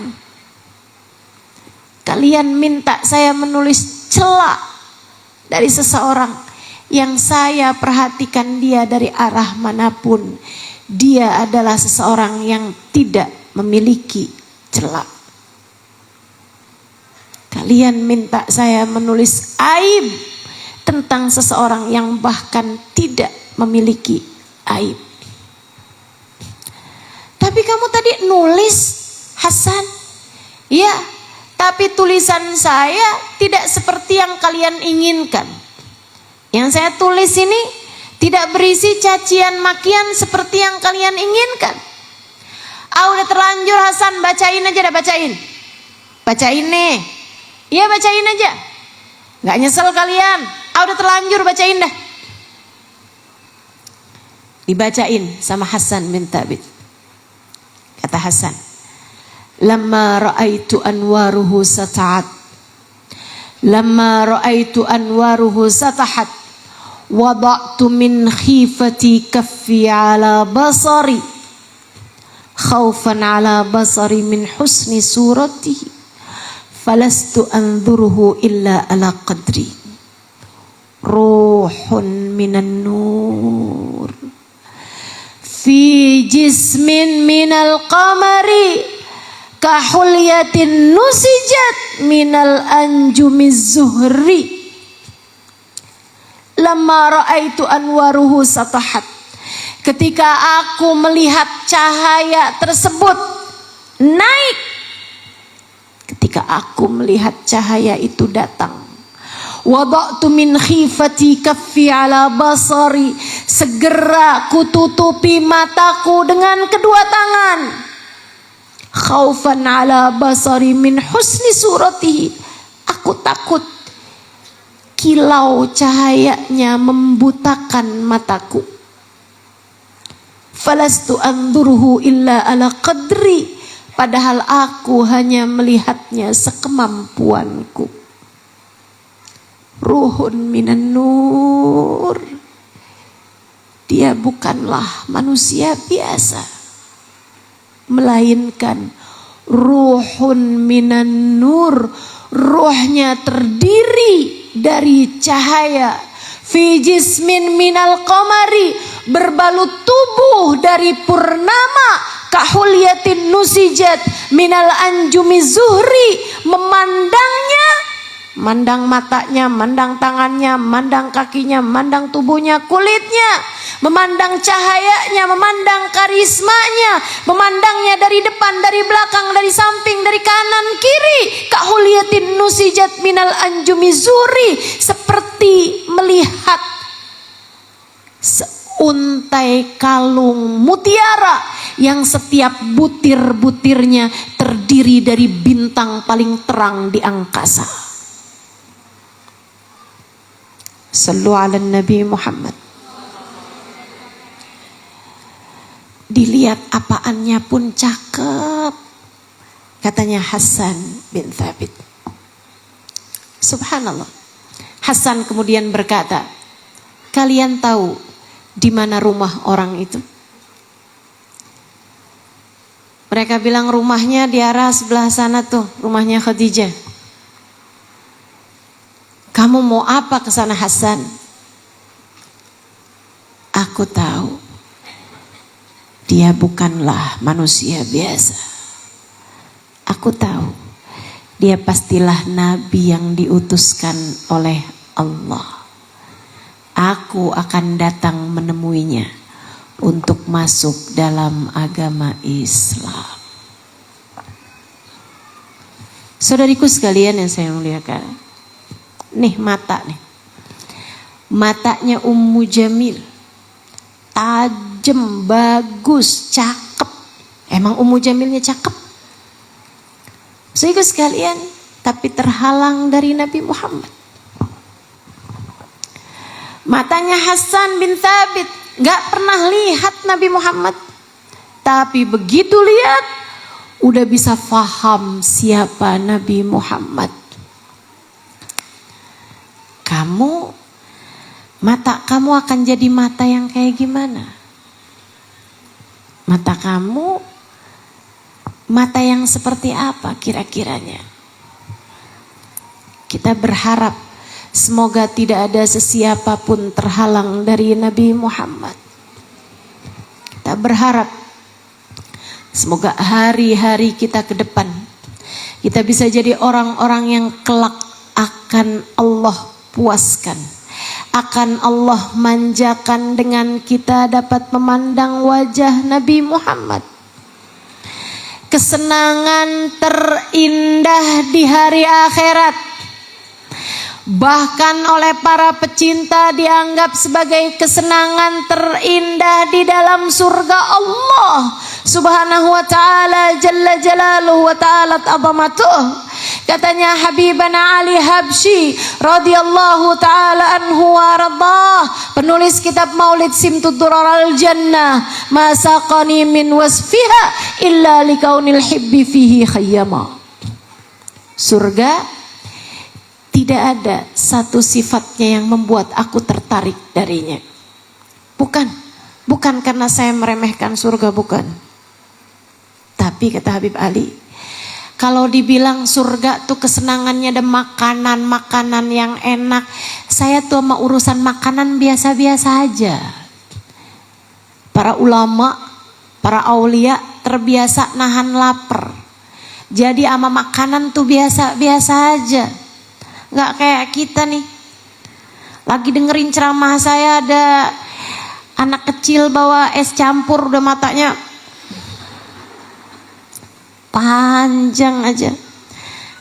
Kalian minta saya menulis cela dari seseorang yang saya perhatikan dia dari arah manapun. Dia adalah seseorang yang tidak memiliki cela. Kalian minta saya menulis aib tentang seseorang yang bahkan tidak memiliki aib. Tapi kamu tadi nulis, Hasan. Ya, tapi tulisan saya tidak seperti yang kalian inginkan. Yang saya tulis ini tidak berisi cacian makian seperti yang kalian inginkan. Udah terlanjur Hasan, bacain aja dah, bacain. Bacain nih. Iya bacain aja. Gak nyesel kalian. Udah terlanjur, bacain dah. Dibacain sama Hasan bin Thabit. Kata Hasan, lamma ra'aitu anwaruhu sata'at. Lamma ra'aitu anwaruhu satahat. Wada'tu min khifati kaffi ala basari. Khawfan ala basari min husni suratihi. Falastu anzuruhu illa ala qadri. Ruhun minan nur fi jismin minal qamari kahulyatin nusijat minal anjumiz zuhri. Lamma ra'aitu anwaruhu satahat. Ketika aku melihat cahaya tersebut naik, ketika aku melihat cahaya itu datang, wada'tu min khifati kaffi ala basari. Segera kututupi mataku dengan kedua tangan. Khaufan ala basari min husni suratihi. Aku takut kilau cahayanya membutakan mataku. Falastu anzuruhu illa ala qadri. Padahal aku hanya melihatnya sekemampuanku. Ruhun minan nur. Dia bukanlah manusia biasa, melainkan ruhun minan nur. Ruhnya terdiri dari cahaya. Fi jismin minal qamari. Berbalut tubuh dari purnama. Kahulyatin nusijat minal anjumi zuhri. Memandangnya, mandang matanya, mandang tangannya, mandang kakinya, mandang tubuhnya, kulitnya, memandang cahayanya, memandang karismanya, memandangnya dari depan, dari belakang, dari samping, dari kanan, kiri. Kahulyatin nusijat minal anjumi zuhri. Seperti melihat seuntai kalung mutiara yang setiap butir-butirnya terdiri dari bintang paling terang di angkasa. Sallu ala Nabi Muhammad. Dilihat apaannya pun cakep, katanya Hasan bin Thabit. Subhanallah. Hasan kemudian berkata, kalian tahu di mana rumah orang itu? Mereka bilang rumahnya di arah sebelah sana tuh, rumahnya Khadijah. Kamu mau apa ke sana Hasan? Aku tahu dia bukanlah manusia biasa. Aku tahu dia pastilah nabi yang diutuskan oleh Allah. Aku akan datang menemuinya untuk masuk dalam agama Islam. Saudariku sekalian yang saya muliakan, nih mata nih. Matanya Ummu Jamil tajam, bagus, cakep. Emang Ummu Jamilnya cakep? Sehingga sekalian, tapi terhalang dari Nabi Muhammad. Matanya Hasan bin Thabit gak pernah lihat Nabi Muhammad, tapi begitu lihat udah bisa faham siapa Nabi Muhammad. Mata kamu akan jadi mata yang kayak gimana? Mata kamu mata yang seperti apa kira-kiranya? Kita berharap semoga tidak ada sesiapa pun terhalang dari Nabi Muhammad. Kita berharap semoga hari-hari kita ke depan kita bisa jadi orang-orang yang kelak akan Allah puaskan, akan Allah manjakan dengan kita dapat memandang wajah Nabi Muhammad. Kesenangan terindah di hari akhirat, bahkan oleh para pecinta dianggap sebagai kesenangan terindah di dalam surga Allah Subhanahu wa ta'ala jalla jalaluhu wa ta'ala azamatuh. Katanya Habibana Ali Habsyi radhiyallahu taala anhu wa radhah, penulis kitab Maulid Simtud Durar al-Jannah, ma saqani min wasfiha illa likaunil hibbi fihi khayyama. Surga tidak ada satu sifatnya yang membuat aku tertarik darinya. Bukan karena saya meremehkan surga, bukan. Tapi kata Habib Ali, kalau dibilang surga tuh kesenangannya ada makanan yang enak, saya tuh sama urusan makanan biasa-biasa aja. Para ulama, para aulia terbiasa nahan lapar. Jadi sama makanan tuh biasa-biasa aja. Nggak kayak kita nih. Lagi dengerin ceramah saya, ada anak kecil bawa es campur, udah matanya panjang aja.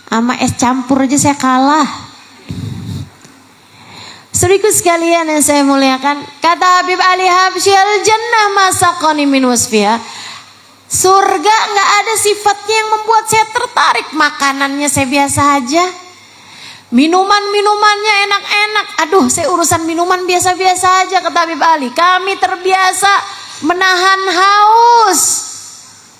Sama es campur aja saya kalah. Saudaraku sekalian yang saya muliakan, kata Habib Ali Habsyi, al-jannah ma saqani min wasfiha. Surga nggak ada sifatnya yang membuat saya tertarik. Makanannya saya biasa aja, minumannya enak-enak. Aduh, saya urusan minuman biasa-biasa aja, kata Habib Ali. Kami terbiasa menahan haus,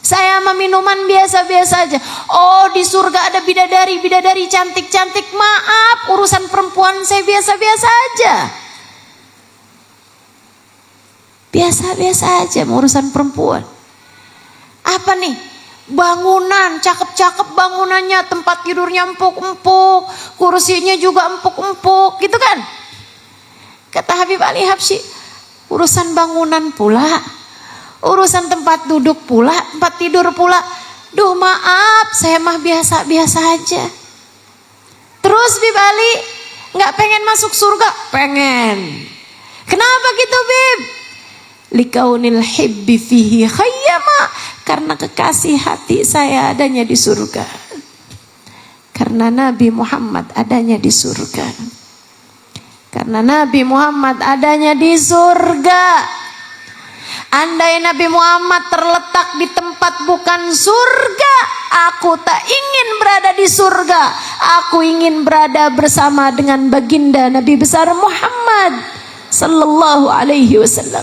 saya sama minuman biasa-biasa aja. Oh, di surga ada bidadari cantik-cantik. Maaf, urusan perempuan saya biasa-biasa aja. Biasa-biasa aja urusan perempuan. Apa nih? Bangunan, cakep-cakep bangunannya, tempat tidurnya empuk-empuk, kursinya juga empuk-empuk, gitu kan? Kata Habib Ali Habsyi, urusan bangunan pula, urusan tempat duduk pula, tempat tidur pula. Duh, maaf, saya mah biasa-biasa aja. Terus Bib Ali nggak pengen masuk surga? Pengen. Kenapa gitu, Bib? Likaunil hibbi fihi khayyama, karena kekasih hati saya adanya di surga. Karena Nabi Muhammad adanya di surga. Karena Nabi Muhammad adanya di surga. Andai Nabi Muhammad terletak di tempat bukan surga, aku tak ingin berada di surga. Aku ingin berada bersama dengan baginda Nabi besar Muhammad sallallahu alaihi wasallam.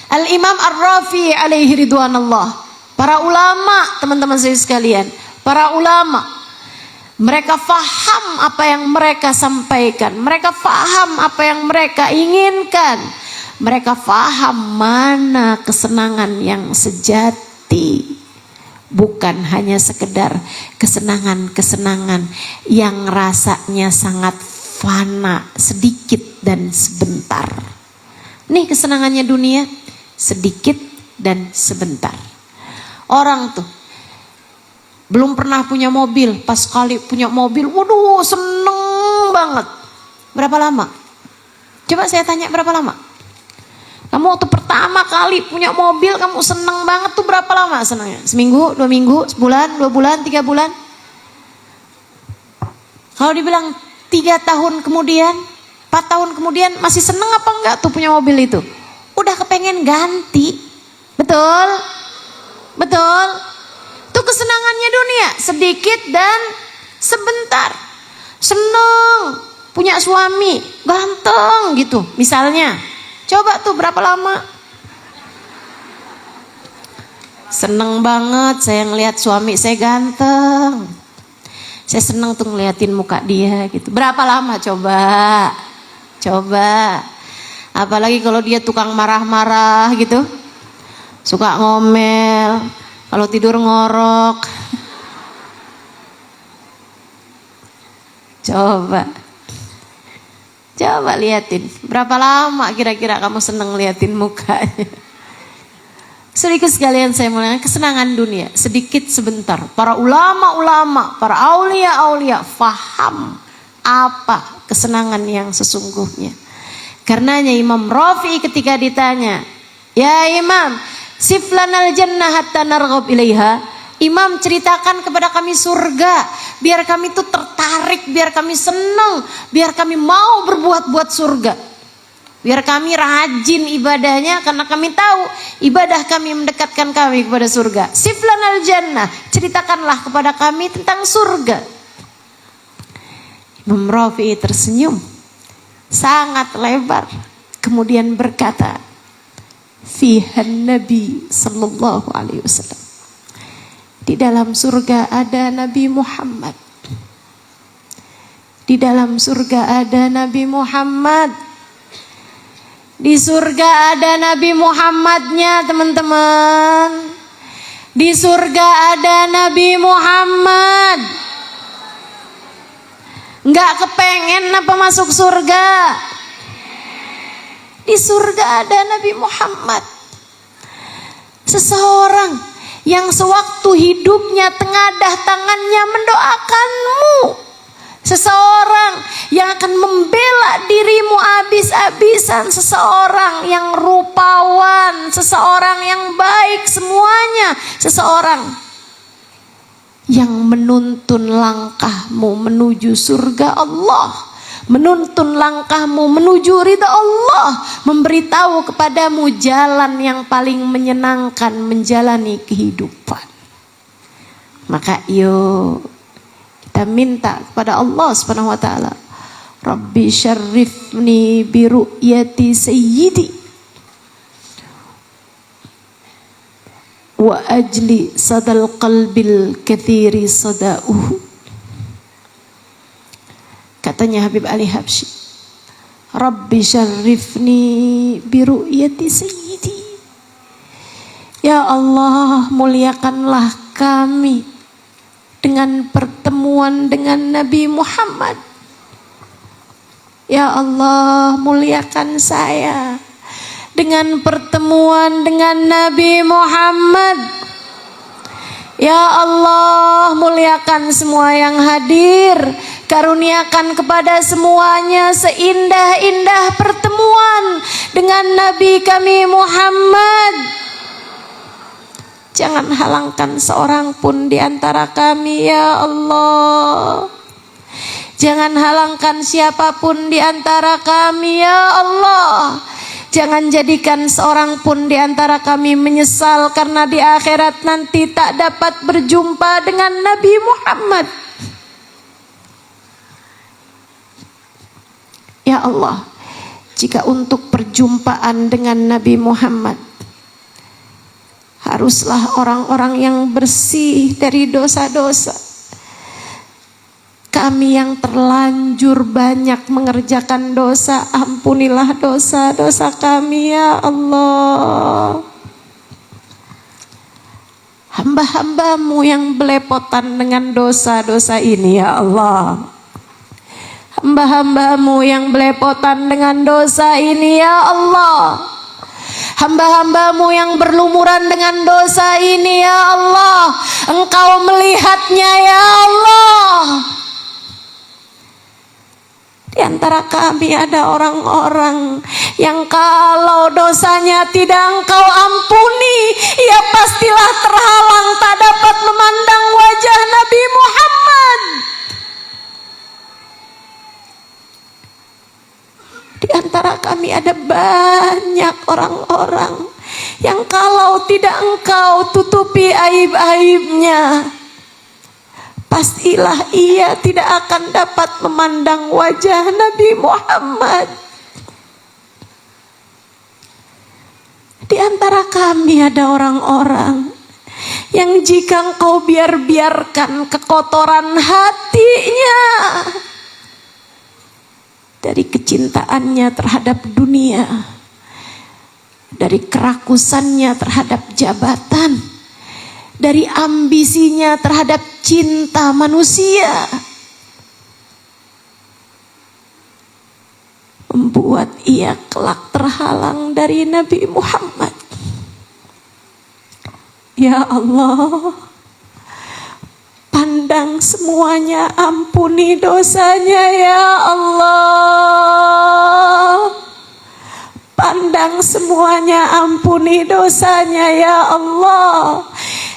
Al-Imam Ar-Rafi alaihi ridwanullah, para ulama, teman-teman saya sekalian, para ulama, mereka faham apa yang mereka sampaikan, mereka faham apa yang mereka inginkan, mereka faham mana kesenangan yang sejati, bukan hanya sekedar kesenangan-kesenangan yang rasanya sangat fana, sedikit dan sebentar. Nih kesenangannya dunia, sedikit dan sebentar. Orang tuh belum pernah punya mobil, pas kali punya mobil, waduh seneng banget. Berapa lama? Coba saya tanya, berapa lama? Kamu waktu pertama kali punya mobil, kamu seneng banget tuh berapa lama senangnya? Seminggu, 2 minggu, sebulan, 2 bulan, 3 bulan? Kalau dibilang 3 tahun kemudian, 4 tahun kemudian, masih seneng apa enggak tuh punya mobil itu? udah kepengen ganti. Betul? Betul? Itu kesenangannya dunia, sedikit dan sebentar. Seneng punya suami ganteng gitu misalnya. Coba tuh berapa lama? Seneng banget saya ngelihat suami saya ganteng. Saya seneng tuh ngeliatin muka dia gitu. Berapa lama coba? Coba. Apalagi kalau dia tukang marah-marah gitu. Suka ngomel, kalau tidur ngorok. Coba liatin, berapa lama kira-kira kamu seneng liatin mukanya. Sedikit sekalian saya mulai kesenangan dunia, sedikit sebentar. Para ulama-ulama, para aulia-aulia faham apa kesenangan yang sesungguhnya. Karenanya Imam Rafi'i ketika ditanya, ya Imam, siflanal jannah hatta narghab ilaiha. Imam, ceritakan kepada kami surga, biar kami tuh tertarik, biar kami senang, biar kami mau berbuat-buat surga. Biar kami rajin ibadahnya karena kami tahu ibadah kami mendekatkan kami kepada surga. Siflanal jannah, ceritakanlah kepada kami tentang surga. Imam Rafi'i tersenyum sangat lebar, kemudian berkata, fihan Nabi sallallahu alaihi wasallam. Di dalam surga ada Nabi Muhammad. Di dalam surga ada Nabi Muhammad. Di surga ada Nabi Muhammadnya teman-teman. Di surga ada Nabi Muhammad. Enggak kepengen apa masuk surga? Di surga ada Nabi Muhammad. Seseorang yang sewaktu hidupnya tengadah tangannya mendoakanmu. Seseorang yang akan membela dirimu habis-habisan. Seseorang yang rupawan. Seseorang yang baik semuanya. Seseorang yang menuntun langkahmu menuju surga Allah. Menuntun langkahmu menuju ridha Allah, memberitahu kepadamu jalan yang paling menyenangkan menjalani kehidupan. Maka yuk kita minta kepada Allah Subhanahu wa taala, Rabbi syarrifni bi ru'yati sayyidi wa ajli sadal qalbil kathiri sadauhu. Katanya Habib Ali Habsyi, Rabbi syarrifni bi ru'yati sayyidi. Ya Allah, muliakanlah kami dengan pertemuan dengan Nabi Muhammad. Ya Allah, muliakan saya dengan pertemuan dengan Nabi Muhammad. Ya Allah, muliakan semua yang hadir. Karuniakan kepada semuanya seindah-indah pertemuan dengan Nabi kami Muhammad. Jangan halangkan seorang pun di antara kami ya Allah. Jangan halangkan siapapun di antara kami ya Allah. Jangan jadikan seorang pun di antara kami menyesal karena di akhirat nanti tak dapat berjumpa dengan Nabi Muhammad. Ya Allah, jika untuk perjumpaan dengan Nabi Muhammad haruslah orang-orang yang bersih dari dosa-dosa. Kami yang terlanjur banyak mengerjakan dosa, ampunilah dosa-dosa kami ya Allah. Hamba-hambamu yang belepotan dengan dosa-dosa ini ya Allah. Hamba-hambamu yang belepotan dengan dosa ini ya Allah. Hamba-hambamu yang berlumuran dengan dosa ini ya Allah. Engkau melihatnya ya Allah. Di antara kami ada orang-orang yang kalau dosanya tidak engkau ampuni, ia pastilah terhalang tak dapat memandang wajah Nabi Muhammad. Di antara antara kami ada banyak orang-orang yang kalau tidak Engkau tutupi aib-aibnya, pastilah ia tidak akan dapat memandang wajah Nabi Muhammad. Di antara kami ada orang-orang yang jika Engkau biarkan kekotoran hatinya dari kecintaannya terhadap dunia, dari kerakusannya terhadap jabatan, dari ambisinya terhadap cinta manusia, membuat ia kelak terhalang dari Nabi Muhammad. Ya Allah, pandang semuanya, ampuni dosanya ya Allah. Pandang semuanya, ampuni dosanya ya Allah.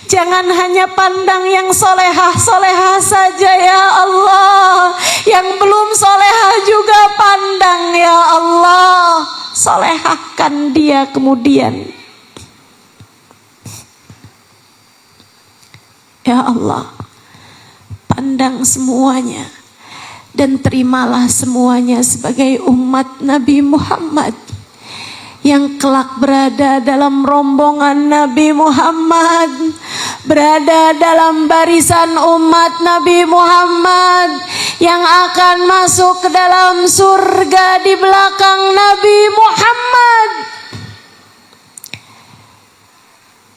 Jangan hanya pandang yang solehah-solehah saja ya Allah, yang belum solehah juga pandang ya Allah. Solehahkan dia kemudian. Ya Allah, pandang semuanya dan terimalah semuanya sebagai umat Nabi Muhammad yang kelak berada dalam rombongan Nabi Muhammad, berada dalam barisan umat Nabi Muhammad yang akan masuk ke dalam surga di belakang Nabi Muhammad.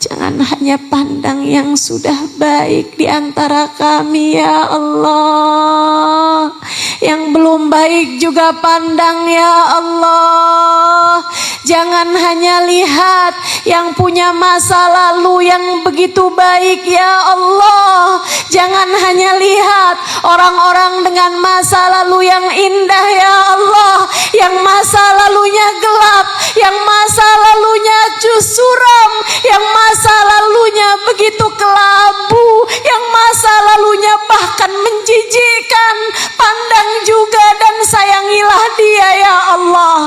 Jangan hanya pandang yang sudah baik di antara kami ya Allah, yang belum baik juga pandang ya Allah. Jangan hanya lihat yang punya masa lalu yang begitu baik ya Allah. Jangan hanya lihat orang-orang dengan masa lalu yang indah ya Allah, yang masa lalunya gelap, yang masa lalunya suram, yang masa lalunya begitu kelabu, yang masa lalunya bahkan menjijikkan. Pandang juga dan sayangilah dia ya Allah.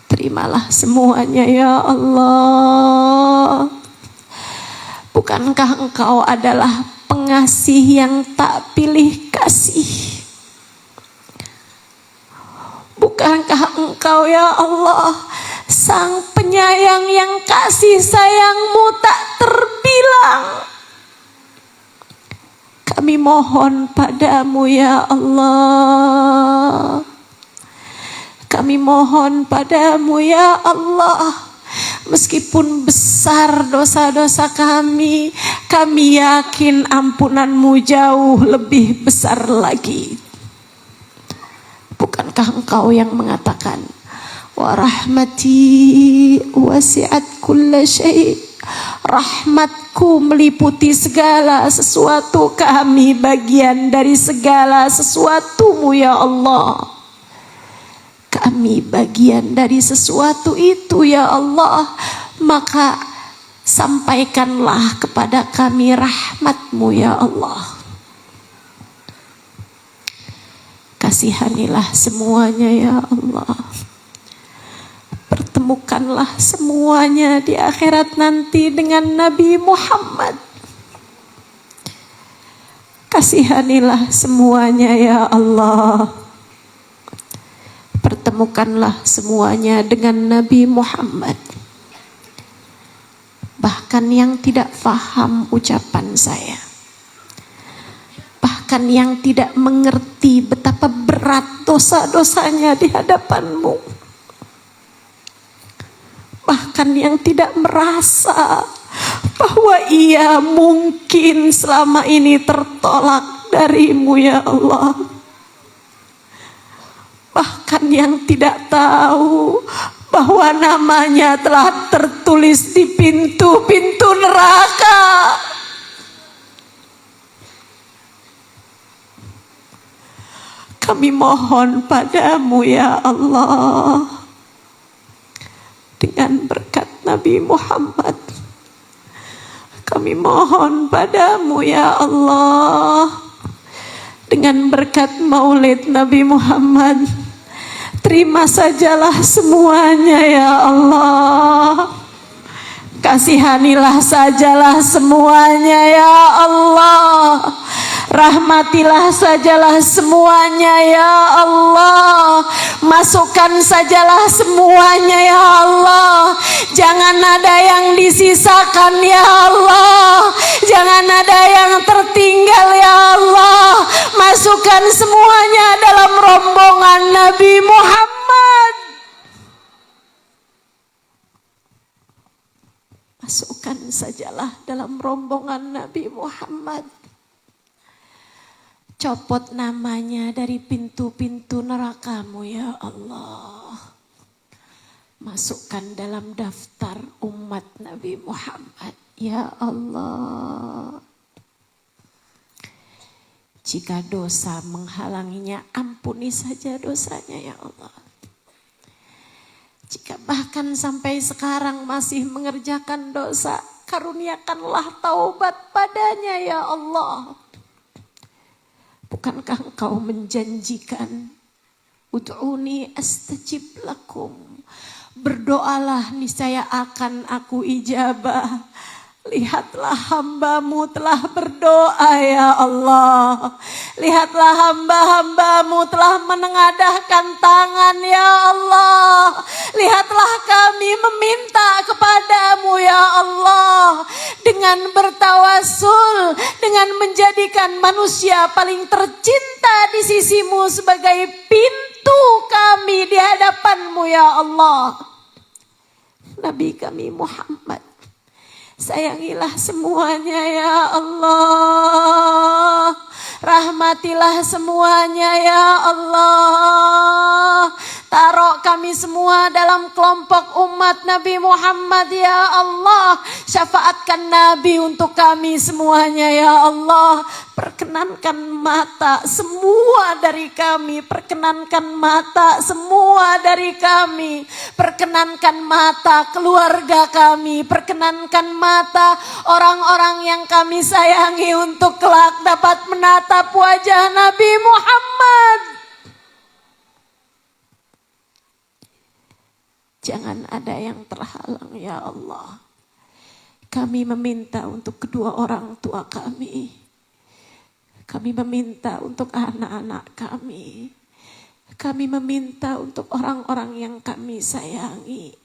Terimalah semuanya ya Allah. Bukankah Engkau adalah pengasih yang tak pilih kasih? Bukankah Engkau ya Allah sang penyayang yang kasih sayangmu tak terbilang? Kami mohon padamu ya Allah. Kami mohon padamu ya Allah, meskipun besar dosa-dosa kami, kami yakin ampunanmu jauh lebih besar lagi. Bukankah Engkau yang mengatakan, wa rahmati wasi'at kulla syai', rahmatku meliputi segala sesuatu, kami bagian dari segala sesuatumu ya Allah. Kami bagian dari sesuatu itu ya Allah, maka sampaikanlah kepada kami rahmatmu ya Allah. Kasihanilah semuanya ya Allah. Pertemukanlah semuanya di akhirat nanti dengan Nabi Muhammad. Kasihanilah semuanya ya Allah. Pertemukanlah semuanya dengan Nabi Muhammad. Bahkan yang tidak faham ucapan saya, bahkan yang tidak mengerti betapa berat dosa-dosanya di hadapanmu, bahkan yang tidak merasa bahwa ia mungkin selama ini tertolak darimu ya Allah, bahkan yang tidak tahu bahwa namanya telah tertulis di pintu-pintu neraka. Kami mohon padamu ya Allah, dengan berkat Nabi Muhammad, kami mohon padamu ya Allah,
dengan berkat maulid Nabi Muhammad. Terima sajalah semuanya ya Allah. Kasihanilah sajalah semuanya ya Allah. Rahmatilah sajalah semuanya ya Allah. Masukkan sajalah semuanya ya Allah. Jangan ada yang disisakan ya Allah. Jangan ada yang tertinggal ya Allah. Masukkan semuanya dalam rombongan Nabi Muhammad. Masukkan sajalah dalam rombongan Nabi Muhammad. Copot namanya dari pintu-pintu nerakamu ya Allah. Masukkan dalam daftar umat Nabi Muhammad ya Allah. Jika dosa menghalanginya, ampuni saja dosanya ya Allah. Jika bahkan sampai sekarang masih mengerjakan dosa, karuniakanlah taubat padanya ya Allah. Bukankah engkau menjanjikan, ud'uni astajib lakum, berdoalah niscaya akan aku ijabah. Lihatlah hambamu telah berdoa ya Allah. Lihatlah hamba-hambamu telah menengadahkan tangan ya Allah. Lihatlah kami meminta kepadamu ya Allah. Dengan bertawasul, dengan menjadikan manusia paling tercinta di sisimu sebagai pintu kami di hadapanmu ya Allah. Nabi kami Muhammad, sayangilah semuanya ya Allah. Rahmatilah semuanya ya Allah. Taruh kami semua dalam kelompok umat Nabi Muhammad ya Allah. Syafaatkan Nabi untuk kami semuanya ya Allah. Perkenankan mata semua dari kami. Perkenankan mata semua dari kami. Perkenankan mata keluarga kami. Perkenankan mata orang-orang yang kami sayangi untuk kelak dapat menatap wajah Nabi Muhammad. Jangan ada yang terhalang ya Allah. Kami meminta untuk kedua orang tua kami. Kami meminta untuk anak-anak kami. Kami meminta untuk orang-orang yang kami sayangi.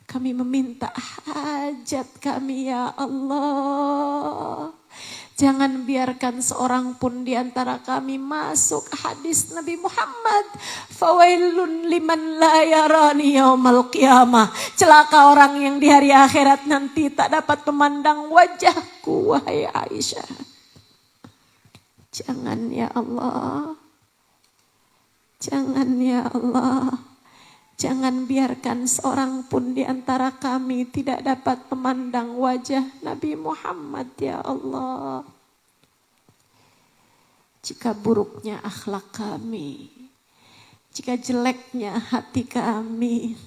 Kami meminta hajat kami ya Allah. Jangan biarkan seorang pun di antara kami masuk hadis Nabi Muhammad. Fawailun liman la yarani yaumal qiyamah. Celaka orang yang di hari akhirat nanti tak dapat memandang wajahku, wahai Aisyah. Jangan ya Allah. Jangan ya Allah. Jangan biarkan seorang pun di antara kami tidak dapat memandang wajah Nabi Muhammad ya Allah. Jika buruknya akhlak kami, jika jeleknya hati kami,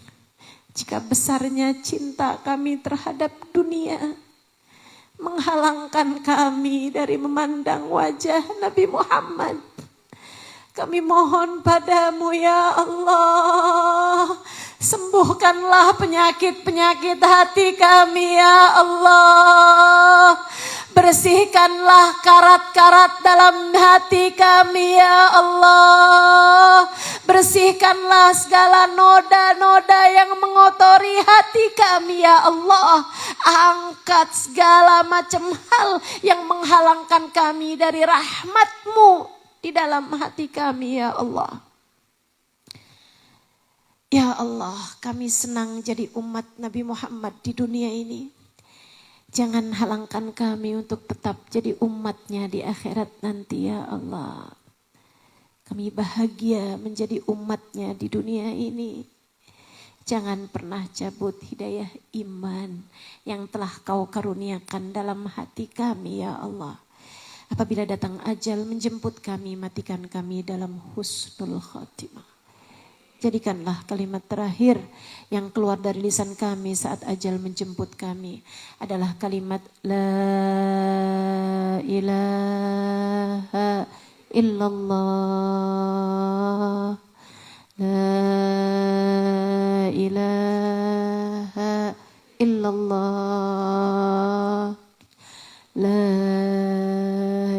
jika besarnya cinta kami terhadap dunia, menghalangkan kami dari memandang wajah Nabi Muhammad, kami mohon padamu ya Allah, sembuhkanlah penyakit-penyakit hati kami ya Allah. Bersihkanlah karat-karat dalam hati kami ya Allah. Bersihkanlah segala noda-noda yang mengotori hati kami ya Allah. Angkat segala macam hal yang menghalangkan kami dari rahmat-Mu di dalam hati kami ya Allah. Ya Allah, kami senang jadi umat Nabi Muhammad di dunia ini. Jangan halangkan kami untuk tetap jadi umatnya di akhirat nanti ya Allah. Kami bahagia menjadi umatnya di dunia ini. Jangan pernah cabut hidayah iman yang telah Kau karuniakan dalam hati kami ya Allah. Apabila datang ajal menjemput kami, matikan kami dalam husnul khatimah. Jadikanlah kalimat terakhir yang keluar dari lisan kami saat ajal menjemput kami adalah kalimat La ilaha
illallah. La ilaha illallah. La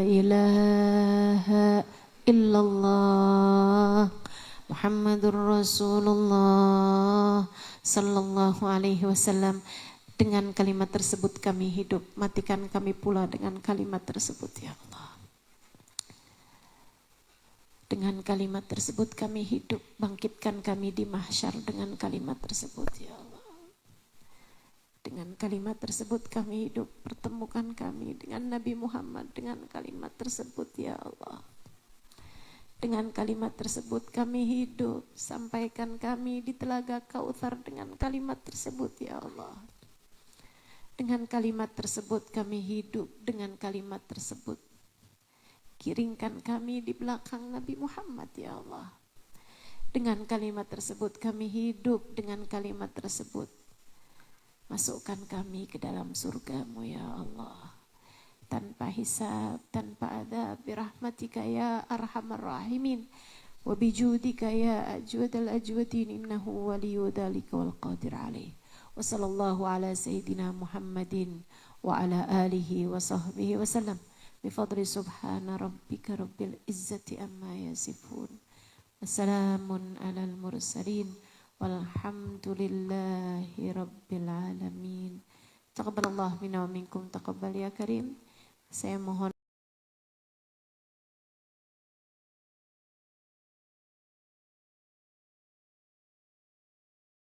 ilaha illallah. Muhammadur Rasulullah sallallahu alaihi wasallam. Dengan kalimat tersebut kami hidup, matikan kami pula dengan kalimat tersebut ya Allah. Dengan kalimat tersebut kami hidup, bangkitkan kami di mahsyar dengan kalimat tersebut ya Allah. Dengan kalimat tersebut kami hidup, pertemukan kami dengan Nabi Muhammad dengan kalimat tersebut ya Allah. Dengan kalimat tersebut kami hidup, sampaikan kami di telaga Kautsar dengan kalimat tersebut ya Allah. Dengan kalimat tersebut kami hidup, dengan kalimat tersebut kiringkan kami di belakang Nabi Muhammad ya Allah. Dengan kalimat tersebut kami hidup, dengan kalimat tersebut masukkan kami ke dalam surgamu ya Allah. Tanpa hisab, tanpa adab, birahmatika ya arhamar rahimin, wa bijudika ya ajwadal ajwadin, innahu waliyu dhalika wal qadir alaih. Wa sallallahu ala sayyidina Muhammadin wa ala alihi wa sahbihi wa sallam. Bifadli subhana rabbika rabbil izzati amma yasifun. Wassalamun alal mursalin. Walhamdulillahi rabbil alamin. Taqabbalallahu minna wa minkum, taqabbal ya karim. Saya mohon